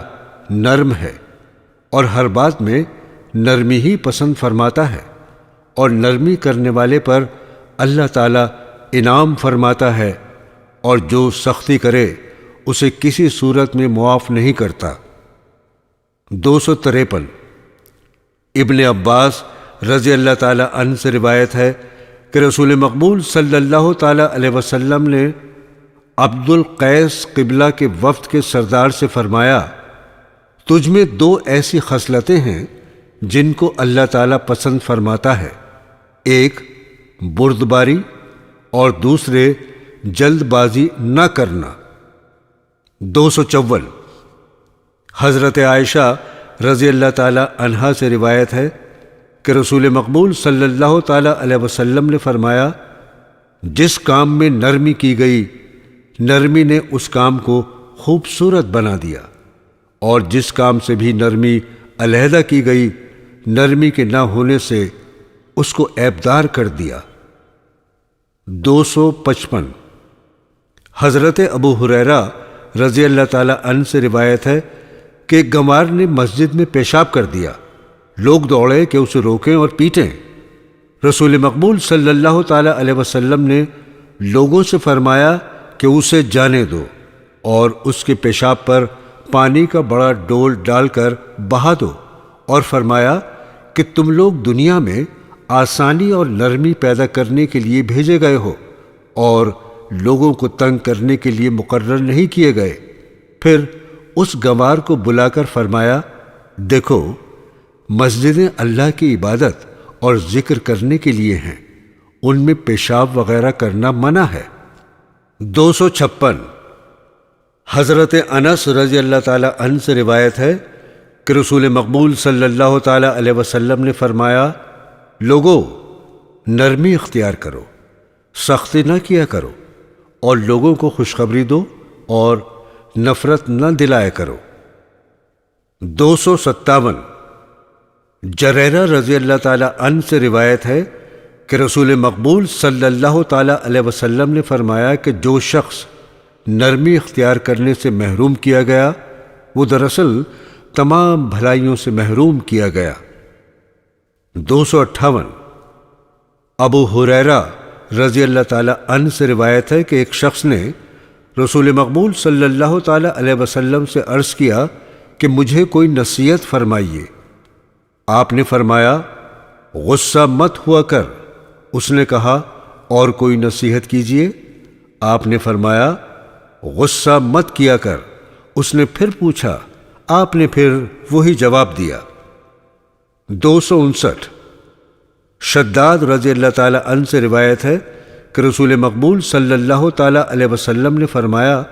نرم ہے اور ہر بات میں نرمی ہی پسند فرماتا ہے، اور نرمی کرنے والے پر اللہ تعالی انعام فرماتا ہے، اور جو سختی کرے اسے کسی صورت میں معاف نہیں کرتا۔ 253 ابن عباس رضی اللہ تعالی عنہ سے روایت ہے کہ رسول مقبول صلی اللہ تعالی علیہ وسلم نے عبد القیس قبلہ کے وفد کے سردار سے فرمایا، تجھ میں 2 ایسی خصلتیں ہیں جن کو اللہ تعالیٰ پسند فرماتا ہے، ایک بردباری اور دوسرے جلد بازی نہ کرنا۔ 254 حضرت عائشہ رضی اللہ تعالی عنہا سے روایت ہے کہ رسول مقبول صلی اللہ تعالی علیہ وسلم نے فرمایا، جس کام میں نرمی کی گئی نرمی نے اس کام کو خوبصورت بنا دیا، اور جس کام سے بھی نرمی علیحدہ کی گئی نرمی کے نہ ہونے سے اس کو عیبدار کر دیا۔ 255 حضرت ابو ہریرہ رضی اللہ تعالی عنہ سے روایت ہے کہ ایک گنوار نے مسجد میں پیشاب کر دیا، لوگ دوڑے کہ اسے روکیں اور پیٹیں۔ رسول مقبول صلی اللہ تعالی علیہ وسلم نے لوگوں سے فرمایا کہ اسے جانے دو، اور اس کے پیشاب پر پانی کا بڑا ڈول ڈال کر بہا دو، اور فرمایا کہ تم لوگ دنیا میں آسانی اور نرمی پیدا کرنے کے لیے بھیجے گئے ہو اور لوگوں کو تنگ کرنے کے لیے مقرر نہیں کیے گئے۔ پھر اس گنوار کو بلا کر فرمایا، دیکھو مسجدیں اللہ کی عبادت اور ذکر کرنے کے لیے ہیں، ان میں پیشاب وغیرہ کرنا منع ہے۔ 256 حضرت انس رضی اللہ تعالی عنہ سے روایت ہے کہ رسول مقبول صلی اللہ تعالی علیہ وسلم نے فرمایا، لوگو نرمی اختیار کرو، سختی نہ کیا کرو، اور لوگوں کو خوشخبری دو اور نفرت نہ دلایا کرو۔ 257 جریرہ رضی اللہ تعالی عنہ سے روایت ہے کہ رسول مقبول صلی اللہ تعالی علیہ وسلم نے فرمایا کہ جو شخص نرمی اختیار کرنے سے محروم کیا گیا وہ دراصل تمام بھلائیوں سے محروم کیا گیا۔ 258 ابو ہریرہ رضی اللہ تعالی عنہ سے روایت ہے کہ ایک شخص نے رسول مقبول صلی اللہ تعالی علیہ وسلم سے عرض کیا کہ مجھے کوئی نصیحت فرمائیے۔ آپ نے فرمایا، غصہ مت ہوا کر۔ اس نے کہا، اور کوئی نصیحت کیجیے۔ آپ نے فرمایا، غصہ مت کیا کر۔ اس نے پھر پوچھا، آپ نے پھر وہی جواب دیا۔ 259 شداد رضی اللہ تعالی عنہ سے روایت ہے کہ رسول مقبول صلی اللہ تعالی علیہ وسلم نے فرمایا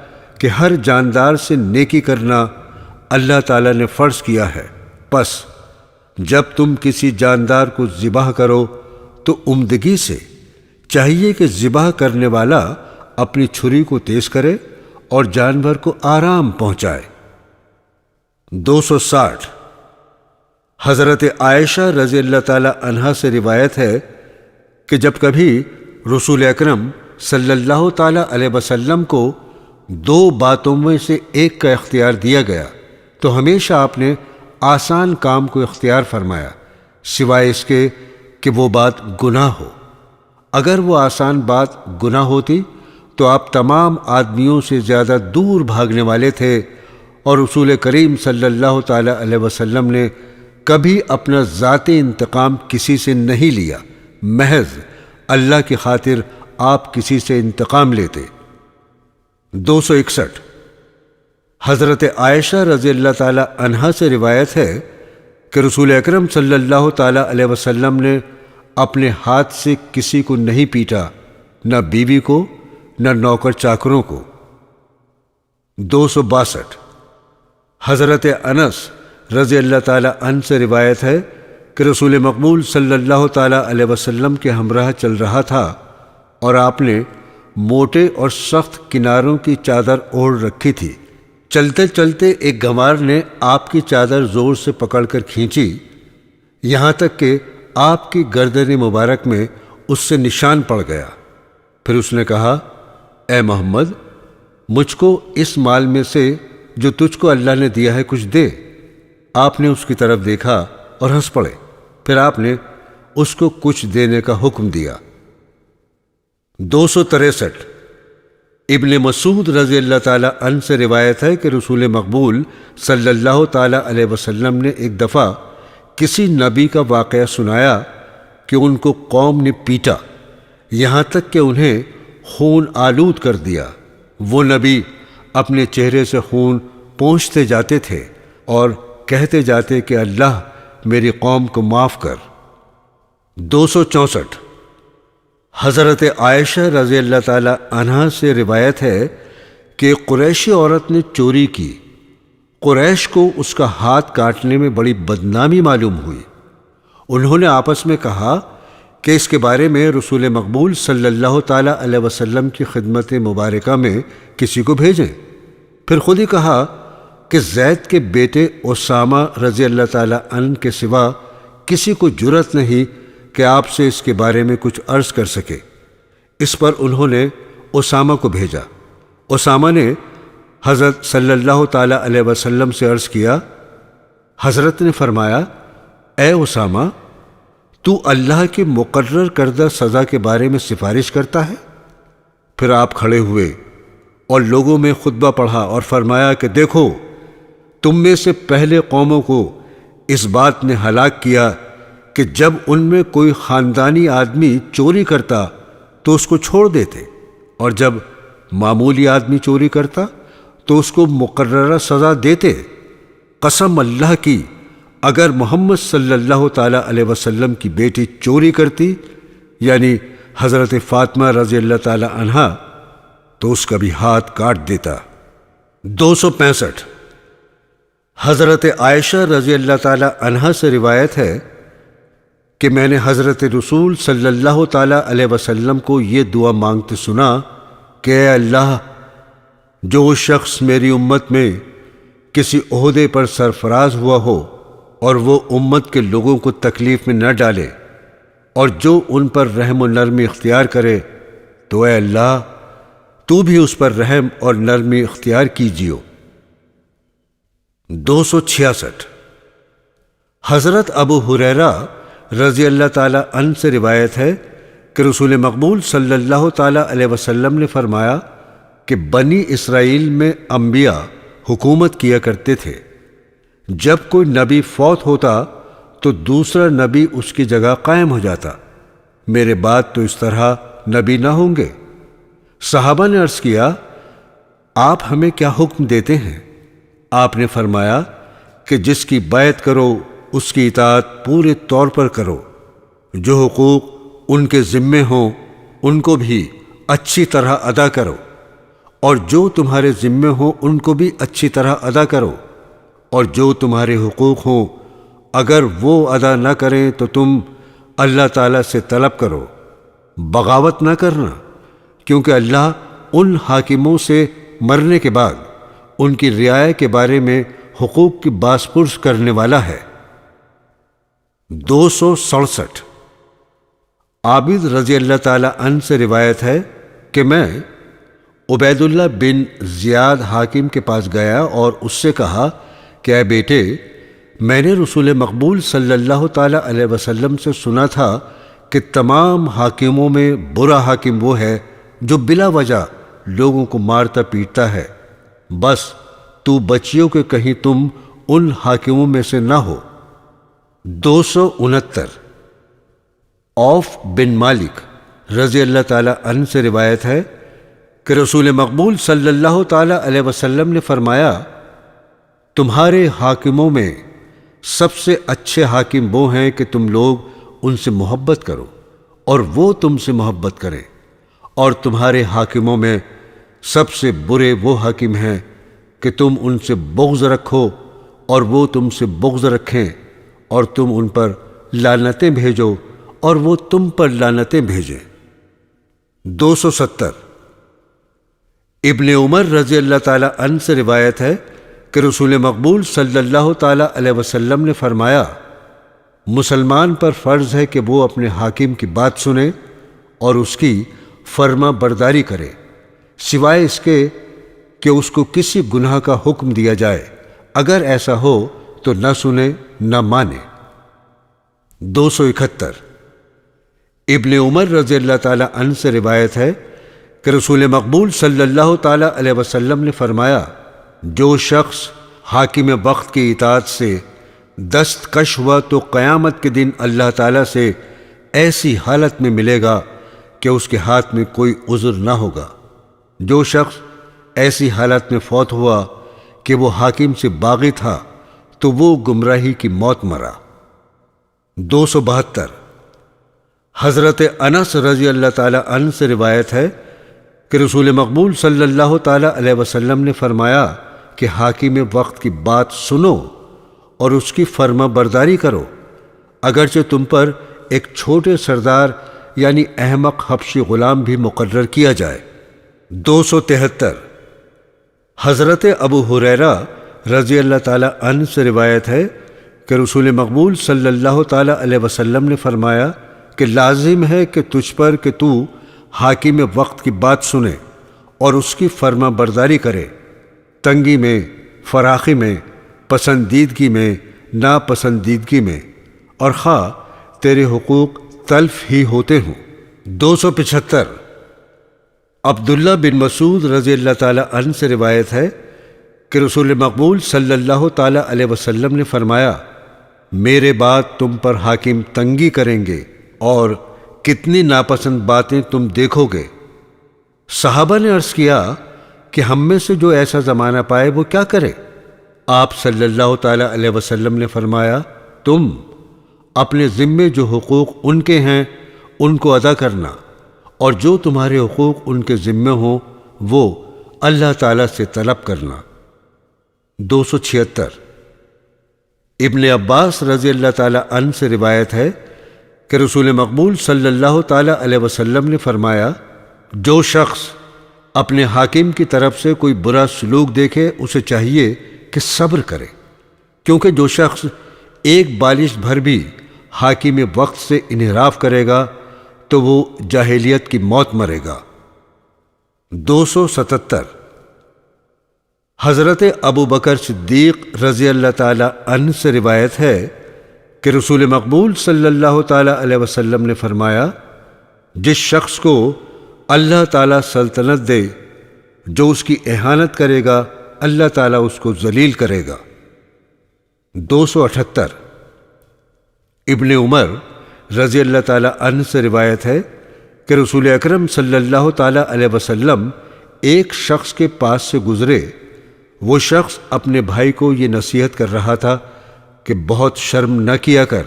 کہ ہر جاندار سے نیکی کرنا اللہ تعالی نے فرض کیا ہے، پس جب تم کسی جاندار کو ذبح کرو تو عمدگی سے چاہیے کہ ذبح کرنے والا اپنی چھری کو تیز کرے اور جانور کو آرام پہنچائے۔ 260 حضرت عائشہ رضی اللہ تعالی عنہا سے روایت ہے کہ جب کبھی رسول اکرم صلی اللہ تعالی علیہ وسلم کو 2 باتوں میں سے ایک کا اختیار دیا گیا تو ہمیشہ آپ نے آسان کام کو اختیار فرمایا، سوائے اس کے کہ وہ بات گناہ ہو۔ اگر وہ آسان بات گناہ ہوتی تو آپ تمام آدمیوں سے زیادہ دور بھاگنے والے تھے اور رسول کریم صلی اللہ تعالی علیہ وسلم نے کبھی اپنا ذاتی انتقام کسی سے نہیں لیا، محض اللہ کی خاطر آپ کسی سے انتقام لیتے۔ 261 حضرت عائشہ رضی اللہ تعالی عنہا سے روایت ہے کہ رسول اکرم صلی اللہ تعالی علیہ وسلم نے اپنے ہاتھ سے کسی کو نہیں پیٹا، نہ بیوی کو نہ نوکر چاکروں کو۔ 262 حضرت انس رضی اللہ تعالی عنہ سے روایت ہے کہ رسول مقبول صلی اللہ تعالی علیہ وسلم کے ہمراہ چل رہا تھا اور آپ نے موٹے اور سخت کناروں کی چادر اوڑھ رکھی تھی۔ چلتے چلتے ایک گنوار نے آپ کی چادر زور سے پکڑ کر کھینچی، یہاں تک کہ آپ کی گردن مبارک میں اس سے نشان پڑ گیا۔ پھر اس نے کہا، اے محمد، مجھ کو اس مال میں سے جو تجھ کو اللہ نے دیا ہے کچھ دے۔ آپ نے اس کی طرف دیکھا اور ہنس پڑے۔ پھر آپ نے اس کو کچھ دینے کا حکم دیا۔ 263 ابن مسعود رضی اللہ تعالی عنہ سے روایت ہے کہ رسول مقبول صلی اللہ تعالی علیہ وسلم نے ایک دفعہ کسی نبی کا واقعہ سنایا کہ ان کو قوم نے پیٹا، یہاں تک کہ انہیں خون آلود کر دیا۔ وہ نبی اپنے چہرے سے خون پونچھتے جاتے تھے اور کہتے جاتے کہ اللہ میری قوم کو معاف کر۔ 264 حضرت عائشہ رضی اللہ تعالی عنہا سے روایت ہے کہ قریشی عورت نے چوری کی۔ قریش کو اس کا ہاتھ کاٹنے میں بڑی بدنامی معلوم ہوئی۔ انہوں نے آپس میں کہا کہ اس کے بارے میں رسول مقبول صلی اللہ تعالی علیہ وسلم کی خدمت مبارکہ میں کسی کو بھیجیں۔ پھر خود ہی کہا کہ زید کے بیٹے اسامہ رضی اللہ تعالی عنہ کے سوا کسی کو جرأت نہیں کہ آپ سے اس کے بارے میں کچھ عرض کر سکے۔ اس پر انہوں نے اسامہ کو بھیجا۔ اسامہ نے حضرت صلی اللہ تعالی علیہ وسلم سے عرض کیا۔ حضرت نے فرمایا، اے اسامہ، تو اللہ کی مقرر کردہ سزا کے بارے میں سفارش کرتا ہے؟ پھر آپ کھڑے ہوئے اور لوگوں میں خطبہ پڑھا اور فرمایا کہ دیکھو، تم میں سے پہلے قوموں کو اس بات نے ہلاک کیا کہ جب ان میں کوئی خاندانی آدمی چوری کرتا تو اس کو چھوڑ دیتے، اور جب معمولی آدمی چوری کرتا تو اس کو مقررہ سزا دیتے۔ قسم اللہ کی، اگر محمد صلی اللہ تعالی علیہ وسلم کی بیٹی چوری کرتی، یعنی حضرت فاطمہ رضی اللہ تعالی عنہا، تو اس کا بھی ہاتھ کاٹ دیتا۔ 265 حضرت عائشہ رضی اللہ تعالی عنہا سے روایت ہے کہ میں نے حضرت رسول صلی اللہ تعالی علیہ وسلم کو یہ دعا مانگتے سنا کہ اے اللہ، جو شخص میری امت میں کسی عہدے پر سرفراز ہوا ہو اور وہ امت کے لوگوں کو تکلیف میں نہ ڈالے، اور جو ان پر رحم و نرمی اختیار کرے، تو اے اللہ تو بھی اس پر رحم اور نرمی اختیار کیجیو۔ 266 حضرت ابو ہریرہ رضی اللہ تعالی عنہ سے روایت ہے کہ رسول مقبول صلی اللہ تعالی علیہ وسلم نے فرمایا کہ بنی اسرائیل میں انبیاء حکومت کیا کرتے تھے۔ جب کوئی نبی فوت ہوتا تو دوسرا نبی اس کی جگہ قائم ہو جاتا۔ میرے بعد تو اس طرح نبی نہ ہوں گے۔ صحابہ نے عرض کیا، آپ ہمیں کیا حکم دیتے ہیں؟ آپ نے فرمایا کہ جس کی بیعت کرو اس کی اطاعت پورے طور پر کرو، جو حقوق ان کے ذمے ہوں ان کو بھی اچھی طرح ادا کرو، اور جو تمہارے ذمے ہوں ان کو بھی اچھی طرح ادا کرو، اور جو تمہارے حقوق ہوں اگر وہ ادا نہ کریں تو تم اللہ تعالیٰ سے طلب کرو، بغاوت نہ کرنا، کیونکہ اللہ ان حاکموں سے مرنے کے بعد ان کی رعایت کے بارے میں حقوق کی باز پرس کرنے والا ہے۔ 267 عابد رضی اللہ تعالی عنہ سے روایت ہے کہ میں عبید اللہ بن زیاد حاکم کے پاس گیا اور اس سے کہا کہ اے بیٹے، میں نے رسول مقبول صلی اللہ تعالی علیہ وسلم سے سنا تھا کہ تمام حاکموں میں برا حاکم وہ ہے جو بلا وجہ لوگوں کو مارتا پیٹتا ہے۔ بس تو بچیوں کے کہیں تم ان حاکموں میں سے نہ ہو۔ 269 عوف بن مالک رضی اللہ تعالی عنہ سے روایت ہے کہ رسول مقبول صلی اللہ تعالی علیہ وسلم نے فرمایا، تمہارے حاکموں میں سب سے اچھے حاکم وہ ہیں کہ تم لوگ ان سے محبت کرو اور وہ تم سے محبت کریں، اور تمہارے حاکموں میں سب سے برے وہ حاکم ہیں کہ تم ان سے بغض رکھو اور وہ تم سے بغض رکھیں، اور تم ان پر لعنتیں بھیجو اور وہ تم پر لعنتیں بھیجیں۔ 270 ابن عمر رضی اللہ تعالی عنہ سے روایت ہے کہ رسول مقبول صلی اللہ تعالی علیہ وسلم نے فرمایا، مسلمان پر فرض ہے کہ وہ اپنے حاکم کی بات سنے اور اس کی فرما برداری کرے، سوائے اس کے کہ اس کو کسی گناہ کا حکم دیا جائے، اگر ایسا ہو تو نہ سنے نہ مانے۔ 271 ابن عمر رضی اللہ تعالی عنہ سے روایت ہے کہ رسول مقبول صلی اللہ تعالی علیہ وسلم نے فرمایا، جو شخص حاکم وقت کی اطاعت سے دستکش ہوا تو قیامت کے دن اللہ تعالیٰ سے ایسی حالت میں ملے گا کہ اس کے ہاتھ میں کوئی عذر نہ ہوگا۔ جو شخص ایسی حالت میں فوت ہوا کہ وہ حاکم سے باغی تھا تو وہ گمراہی کی موت مرا۔ 272 حضرت انس رضی اللہ تعالی عنہ سے روایت ہے کہ رسول مقبول صلی اللہ تعالی علیہ وسلم نے فرمایا کہ حاکم وقت کی بات سنو اور اس کی فرما برداری کرو، اگرچہ تم پر ایک چھوٹے سردار یعنی احمق حبشی غلام بھی مقرر کیا جائے۔ 273 حضرت ابو ہریرہ رضی اللہ تعالی عنہ سے روایت ہے کہ رسول مقبول صلی اللہ تعالی علیہ وسلم نے فرمایا کہ لازم ہے کہ تجھ پر کہ تو حاکم وقت کی بات سنے اور اس کی فرما برداری کرے، تنگی میں، فراخی میں، پسندیدگی میں، ناپسندیدگی میں، اور خواہ تیرے حقوق تلف ہی ہوتے ہوں۔ 275 عبداللہ بن مسعود رضی اللہ تعالی عنہ سے روایت ہے کہ رسول مقبول صلی اللہ تعالی علیہ وسلم نے فرمایا، میرے بعد تم پر حاکم تنگی کریں گے اور کتنی ناپسند باتیں تم دیکھو گے۔ صحابہ نے عرض کیا کہ ہم میں سے جو ایسا زمانہ پائے وہ کیا کرے؟ آپ صلی اللہ تعالی علیہ وسلم نے فرمایا، تم اپنے ذمے جو حقوق ان کے ہیں ان کو ادا کرنا، اور جو تمہارے حقوق ان کے ذمے ہوں وہ اللہ تعالیٰ سے طلب کرنا۔ 276 ابن عباس رضی اللہ تعالی عنہ سے روایت ہے کہ رسول مقبول صلی اللہ تعالی علیہ وسلم نے فرمایا، جو شخص اپنے حاکم کی طرف سے کوئی برا سلوک دیکھے اسے چاہیے کہ صبر کرے، کیونکہ جو شخص ایک بالش بھر بھی حاکم وقت سے انحراف کرے گا تو وہ جاہلیت کی موت مرے گا۔ 277 حضرت ابو بکر صدیق رضی اللہ تعالی عنہ سے روایت ہے کہ رسول مقبول صلی اللہ تعالی علیہ وسلم نے فرمایا، جس شخص کو اللہ تعالیٰ سلطنت دے، جو اس کی اہانت کرے گا اللہ تعالیٰ اس کو ذلیل کرے گا۔ 278 ابن عمر رضی اللہ تعالی عنہ سے روایت ہے کہ رسول اکرم صلی اللہ تعالی علیہ وسلم ایک شخص کے پاس سے گزرے، وہ شخص اپنے بھائی کو یہ نصیحت کر رہا تھا کہ بہت شرم نہ کیا کر۔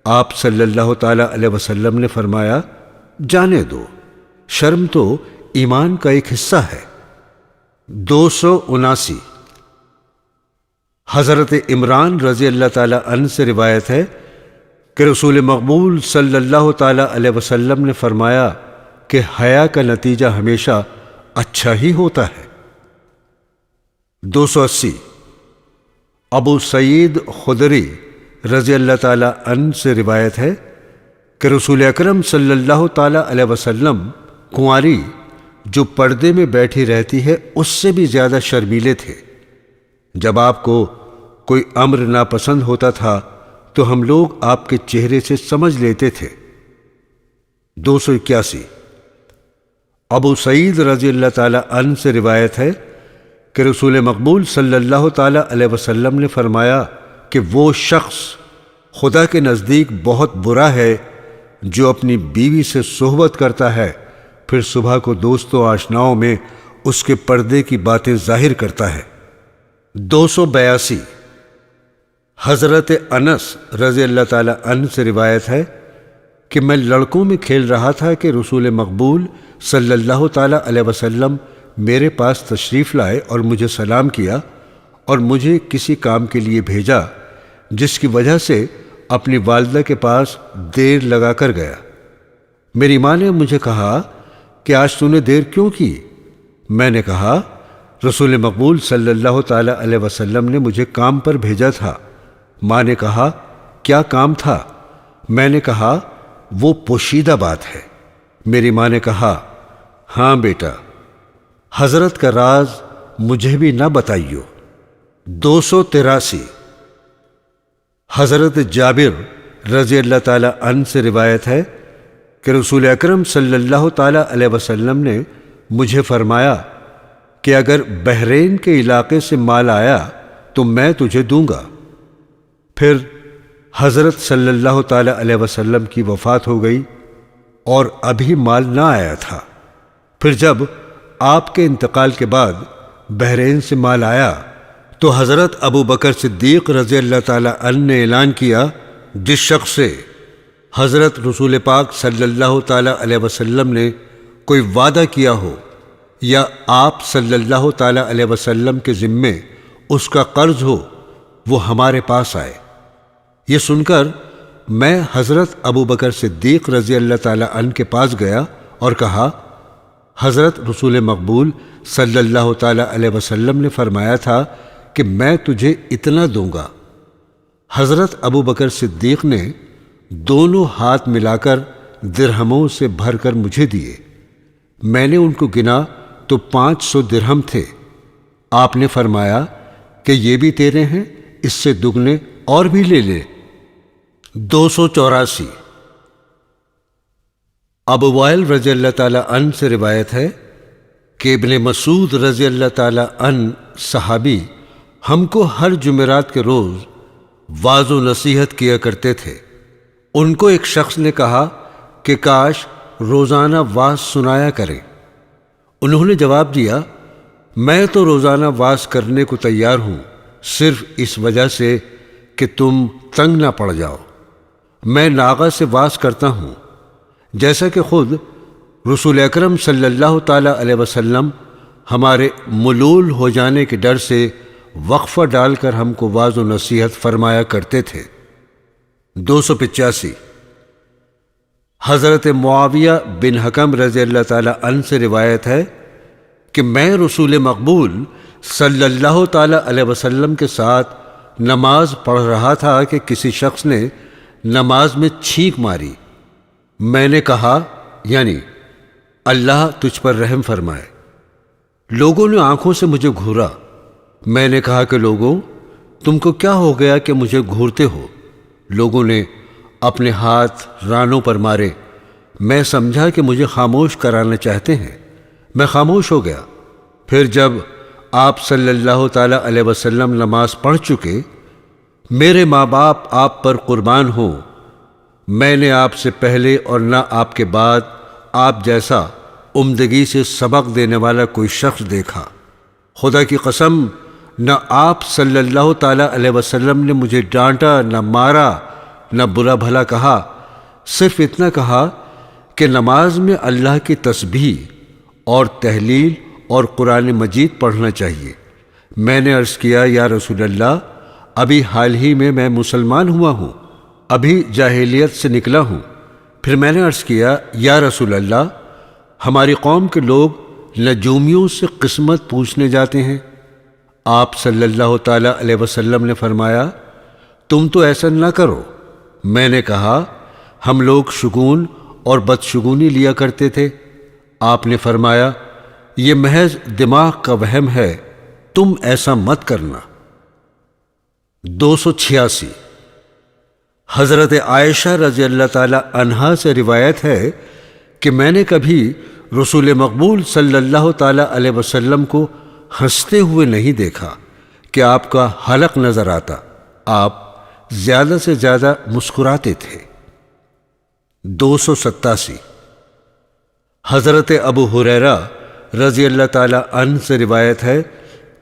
آپ صلی اللہ تعالی علیہ وسلم نے فرمایا، جانے دو، شرم تو ایمان کا ایک حصہ ہے۔ 279 حضرت عمران رضی اللہ تعالی عنہ سے روایت ہے کہ رسول مقبول صلی اللہ تعالی علیہ وسلم نے فرمایا کہ حیا کا نتیجہ ہمیشہ اچھا ہی ہوتا ہے۔ 280 ابو سعید خدری رضی اللہ تعالی عنہ سے روایت ہے کہ رسول اکرم صلی اللہ تعالی علیہ وسلم کنواری جو پردے میں بیٹھی رہتی ہے اس سے بھی زیادہ شرمیلے تھے۔ جب آپ کو کوئی امر ناپسند ہوتا تھا تو ہم لوگ آپ کے چہرے سے سمجھ لیتے تھے۔ 281 ابو سعید رضی اللہ تعالی عنہ سے روایت ہے کہ رسول مقبول صلی اللہ تعالیٰ علیہ وسلم نے فرمایا کہ وہ شخص خدا کے نزدیک بہت برا ہے جو اپنی بیوی سے صحبت کرتا ہے، پھر صبح کو دوستوں آشناؤں میں اس کے پردے کی باتیں ظاہر کرتا ہے۔ 282 حضرت انس رضی اللہ تعالیٰ عنہ سے روایت ہے کہ میں لڑکوں میں کھیل رہا تھا کہ رسول مقبول صلی اللہ تعالیٰ علیہ وسلم میرے پاس تشریف لائے اور مجھے سلام کیا اور مجھے کسی کام کے لیے بھیجا، جس کی وجہ سے اپنی والدہ کے پاس دیر لگا کر گیا۔ میری ماں نے مجھے کہا کہ آج تو نے دیر کیوں کی؟ میں نے کہا رسول مقبول صلی اللہ تعالیٰ علیہ وسلم نے مجھے کام پر بھیجا تھا۔ ماں نے کہا کیا کام تھا؟ میں نے کہا وہ پوشیدہ بات ہے۔ میری ماں نے کہا ہاں بیٹا، حضرت کا راز مجھے بھی نہ بتائیو۔ 283 حضرت جابر رضی اللہ تعالیٰ عنہ سے روایت ہے کہ رسول اکرم صلی اللہ تعالیٰ علیہ وسلم نے مجھے فرمایا کہ اگر بحرین کے علاقے سے مال آیا تو میں تجھے دوں گا۔ پھر حضرت صلی اللہ تعالیٰ علیہ وسلم کی وفات ہو گئی اور ابھی مال نہ آیا تھا۔ پھر جب آپ کے انتقال کے بعد بحرین سے مال آیا تو حضرت ابو بکر صدیق رضی اللہ تعالیٰ عنہ نے اعلان کیا، جس شخص سے حضرت رسول پاک صلی اللہ تعالیٰ علیہ وسلم نے کوئی وعدہ کیا ہو یا آپ صلی اللہ تعالیٰ علیہ وسلم کے ذمے اس کا قرض ہو، وہ ہمارے پاس آئے۔ یہ سن کر میں حضرت ابو بکر صدیق رضی اللہ تعالیٰ عنہ کے پاس گیا اور کہا حضرت رسول مقبول صلی اللہ تعالیٰ علیہ وسلم نے فرمایا تھا کہ میں تجھے اتنا دوں گا۔ حضرت ابو بکر صدیق نے دونوں ہاتھ ملا کر درہموں سے بھر کر مجھے دیے۔ میں نے ان کو گنا تو 500 درہم تھے۔ آپ نے فرمایا کہ یہ بھی تیرے ہیں، اس سے دگنے اور بھی لے لے۔ 284 ابو وائل رضی اللہ تعالیٰ عنہ سے روایت ہے کہ ابن مسعود رضی اللہ تعالیٰ عنہ صحابی ہم کو ہر جمعرات کے روز واعظ و نصیحت کیا کرتے تھے۔ ان کو ایک شخص نے کہا کہ کاش روزانہ واعظ سنایا کریں۔ انہوں نے جواب دیا میں تو روزانہ واعظ کرنے کو تیار ہوں، صرف اس وجہ سے کہ تم تنگ نہ پڑ جاؤ۔ میں ناغہ سے واعظ کرتا ہوں، جیسا کہ خود رسول اکرم صلی اللہ تعالیٰ علیہ وسلم ہمارے ملول ہو جانے کے ڈر سے وقفہ ڈال کر ہم کو واعظ و نصیحت فرمایا کرتے تھے۔ 285 حضرت معاویہ بن حکم رضی اللہ تعالیٰ عنہ سے روایت ہے کہ میں رسول مقبول صلی اللہ تعالیٰ علیہ وسلم کے ساتھ نماز پڑھ رہا تھا کہ کسی شخص نے نماز میں چھینک ماری۔ میں نے کہا یعنی اللہ تجھ پر رحم فرمائے۔ لوگوں نے آنکھوں سے مجھے گھورا۔ میں نے کہا کہ لوگوں تم کو کیا ہو گیا کہ مجھے گھورتے ہو؟ لوگوں نے اپنے ہاتھ رانوں پر مارے۔ میں سمجھا کہ مجھے خاموش کرانا چاہتے ہیں، میں خاموش ہو گیا۔ پھر جب آپ صلی اللہ تعالیٰ علیہ وسلم نماز پڑھ چکے، میرے ماں باپ آپ پر قربان ہوں، میں نے آپ سے پہلے اور نہ آپ کے بعد آپ جیسا عمدگی سے سبق دینے والا کوئی شخص دیکھا۔ خدا کی قسم نہ آپ صلی اللہ تعالیٰ علیہ وسلم نے مجھے ڈانٹا، نہ مارا، نہ برا بھلا کہا، صرف اتنا کہا کہ نماز میں اللہ کی تسبیح اور تحلیل اور قرآن مجید پڑھنا چاہیے۔ میں نے عرض کیا یا رسول اللہ ابھی حال ہی میں مسلمان ہوا ہوں، ابھی جاہلیت سے نکلا ہوں۔ پھر میں نے عرض کیا یا رسول اللہ ہماری قوم کے لوگ نجومیوں سے قسمت پوچھنے جاتے ہیں۔ آپ صلی اللہ تعالیٰ علیہ وسلم نے فرمایا تم تو ایسا نہ کرو۔ میں نے کہا ہم لوگ شگون اور بدشگونی لیا کرتے تھے۔ آپ نے فرمایا یہ محض دماغ کا وہم ہے، تم ایسا مت کرنا۔ 286 حضرت عائشہ رضی اللہ تعالی عنہا سے روایت ہے کہ میں نے کبھی رسول مقبول صلی اللہ تعالی علیہ وسلم کو ہنستے ہوئے نہیں دیکھا کہ آپ کا حلق نظر آتا، آپ زیادہ سے زیادہ مسکراتے تھے۔ 287 حضرت ابو ہریرہ رضی اللہ تعالی عنہ سے روایت ہے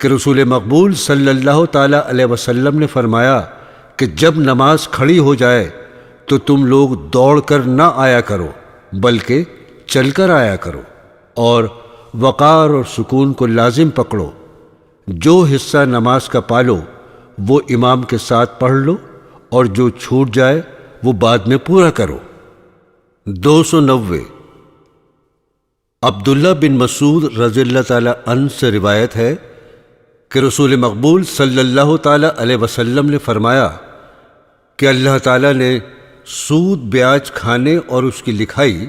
کہ رسول مقبول صلی اللہ تعالی علیہ وسلم نے فرمایا کہ جب نماز کھڑی ہو جائے تو تم لوگ دوڑ کر نہ آیا کرو بلکہ چل کر آیا کرو، اور وقار اور سکون کو لازم پکڑو۔ جو حصہ نماز کا پالو وہ امام کے ساتھ پڑھ لو، اور جو چھوٹ جائے وہ بعد میں پورا کرو۔ 290 عبداللہ بن مسعود رضی اللہ تعالی عنہ سے روایت ہے کہ رسول مقبول صلی اللہ تعالی علیہ وسلم نے فرمایا کہ اللہ تعالی نے سود بیاج کھانے اور اس کی لکھائی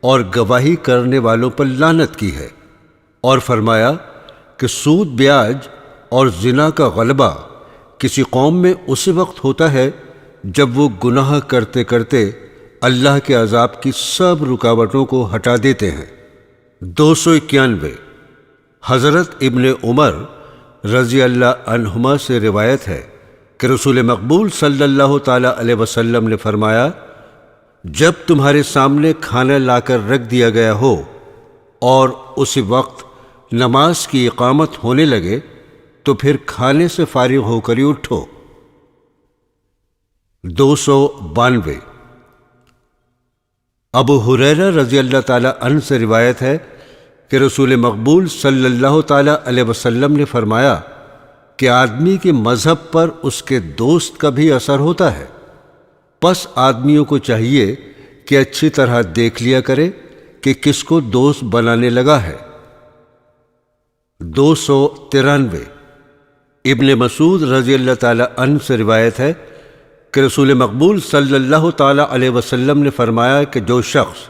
اور گواہی کرنے والوں پر لعنت کی ہے، اور فرمایا کہ سود بیاج اور زنا کا غلبہ کسی قوم میں اسی وقت ہوتا ہے جب وہ گناہ کرتے کرتے اللہ کے عذاب کی سب رکاوٹوں کو ہٹا دیتے ہیں۔ 291 حضرت ابن عمر رضی اللہ عنہما سے روایت ہے کہ رسول مقبول صلی اللہ تعالی علیہ وسلم نے فرمایا، جب تمہارے سامنے کھانا لا کر رکھ دیا گیا ہو اور اسی وقت نماز کی اقامت ہونے لگے تو پھر کھانے سے فارغ ہو کر ہی اٹھو۔ 292 ابو ہریرہ رضی اللہ تعالی عنہ سے روایت ہے کہ رسول مقبول صلی اللہ تعالی علیہ وسلم نے فرمایا کہ آدمی کے مذہب پر اس کے دوست کا بھی اثر ہوتا ہے، پس آدمیوں کو چاہیے کہ اچھی طرح دیکھ لیا کرے کہ کس کو دوست بنانے لگا ہے۔ 293 ابن مسعود رضی اللہ تعالی عنہ سے روایت ہے کہ رسول مقبول صلی اللہ تعالی علیہ وسلم نے فرمایا کہ جو شخص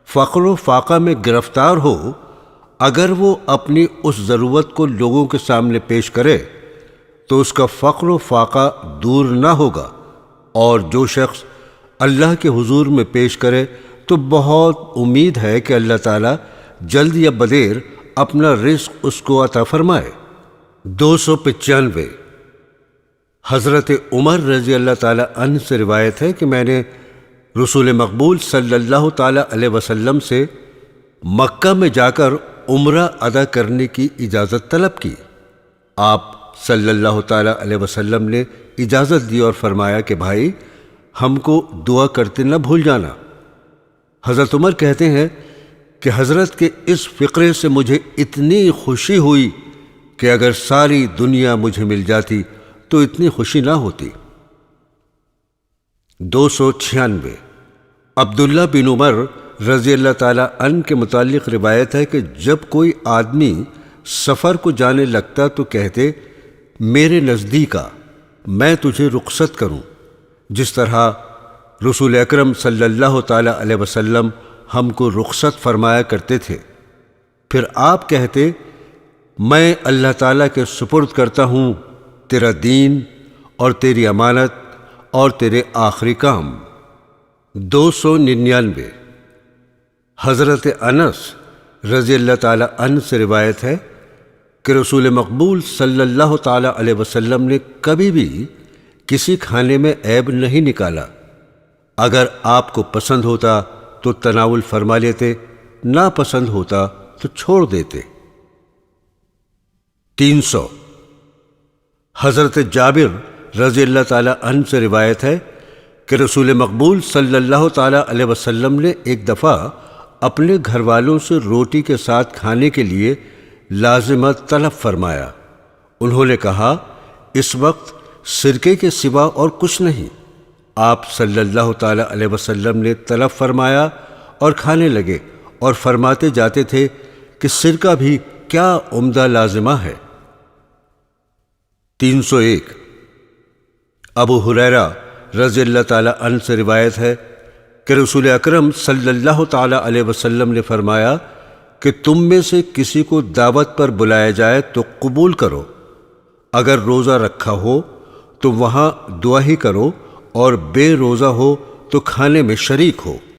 فقر و فاقہ میں گرفتار ہو، اگر وہ اپنی اس ضرورت کو لوگوں کے سامنے پیش کرے تو اس کا فقر و فاقہ دور نہ ہوگا، اور جو شخص اللہ کے حضور میں پیش کرے تو بہت امید ہے کہ اللہ تعالیٰ جلد یا بدیر اپنا رزق اس کو عطا فرمائے۔ 295 حضرت عمر رضی اللہ تعالی عنہ سے روایت ہے کہ میں نے رسول مقبول صلی اللہ تعالی علیہ وسلم سے مکہ میں جا کر عمرہ ادا کرنے کی اجازت طلب کی۔ آپ صلی اللہ تعالی علیہ وسلم نے اجازت دی اور فرمایا کہ بھائی ہم کو دعا کرتے نہ بھول جانا۔ حضرت عمر کہتے ہیں کہ حضرت کے اس فقرے سے مجھے اتنی خوشی ہوئی کہ اگر ساری دنیا مجھے مل جاتی تو اتنی خوشی نہ ہوتی۔ 296 عبداللہ بن عمر رضی اللہ تعالیٰ عنہ کے متعلق روایت ہے کہ جب کوئی آدمی سفر کو جانے لگتا تو کہتے، میرے نزدیکا میں تجھے رخصت کروں، جس طرح رسول اکرم صلی اللہ تعالیٰ علیہ وسلم ہم کو رخصت فرمایا کرتے تھے۔ پھر آپ کہتے، میں اللہ تعالیٰ کے سپرد کرتا ہوں تیرا دین اور تیری امانت اور تیرے آخری کام۔ 299 حضرت انس رضی اللہ تعالی عنہ سے روایت ہے کہ رسول مقبول صلی اللہ تعالی علیہ وسلم نے کبھی بھی کسی کھانے میں عیب نہیں نکالا، اگر آپ کو پسند ہوتا تو تناول فرما لیتے، ناپسند ہوتا تو چھوڑ دیتے۔ 300 حضرت جابر رضی اللہ تعالی عنہ سے روایت ہے کہ رسول مقبول صلی اللہ تعالی علیہ وسلم نے ایک دفعہ اپنے گھر والوں سے روٹی کے ساتھ کھانے کے لیے لازمت طلب فرمایا۔ انہوں نے کہا، اس وقت سرکے کے سوا اور کچھ نہیں۔ آپ صلی اللہ تعالی علیہ وسلم نے طلب فرمایا اور کھانے لگے، اور فرماتے جاتے تھے کہ سرکہ بھی کیا عمدہ لازمہ ہے۔ 301 ابو ہریرہ رضی اللہ تعالی عنہ سے روایت ہے کہ رسول اکرم صلی اللہ تعالی علیہ وسلم نے فرمایا کہ تم میں سے کسی کو دعوت پر بلایا جائے تو قبول کرو، اگر روزہ رکھا ہو تو وہاں دعا ہی کرو، اور بے روزہ ہو تو کھانے میں شریک ہو۔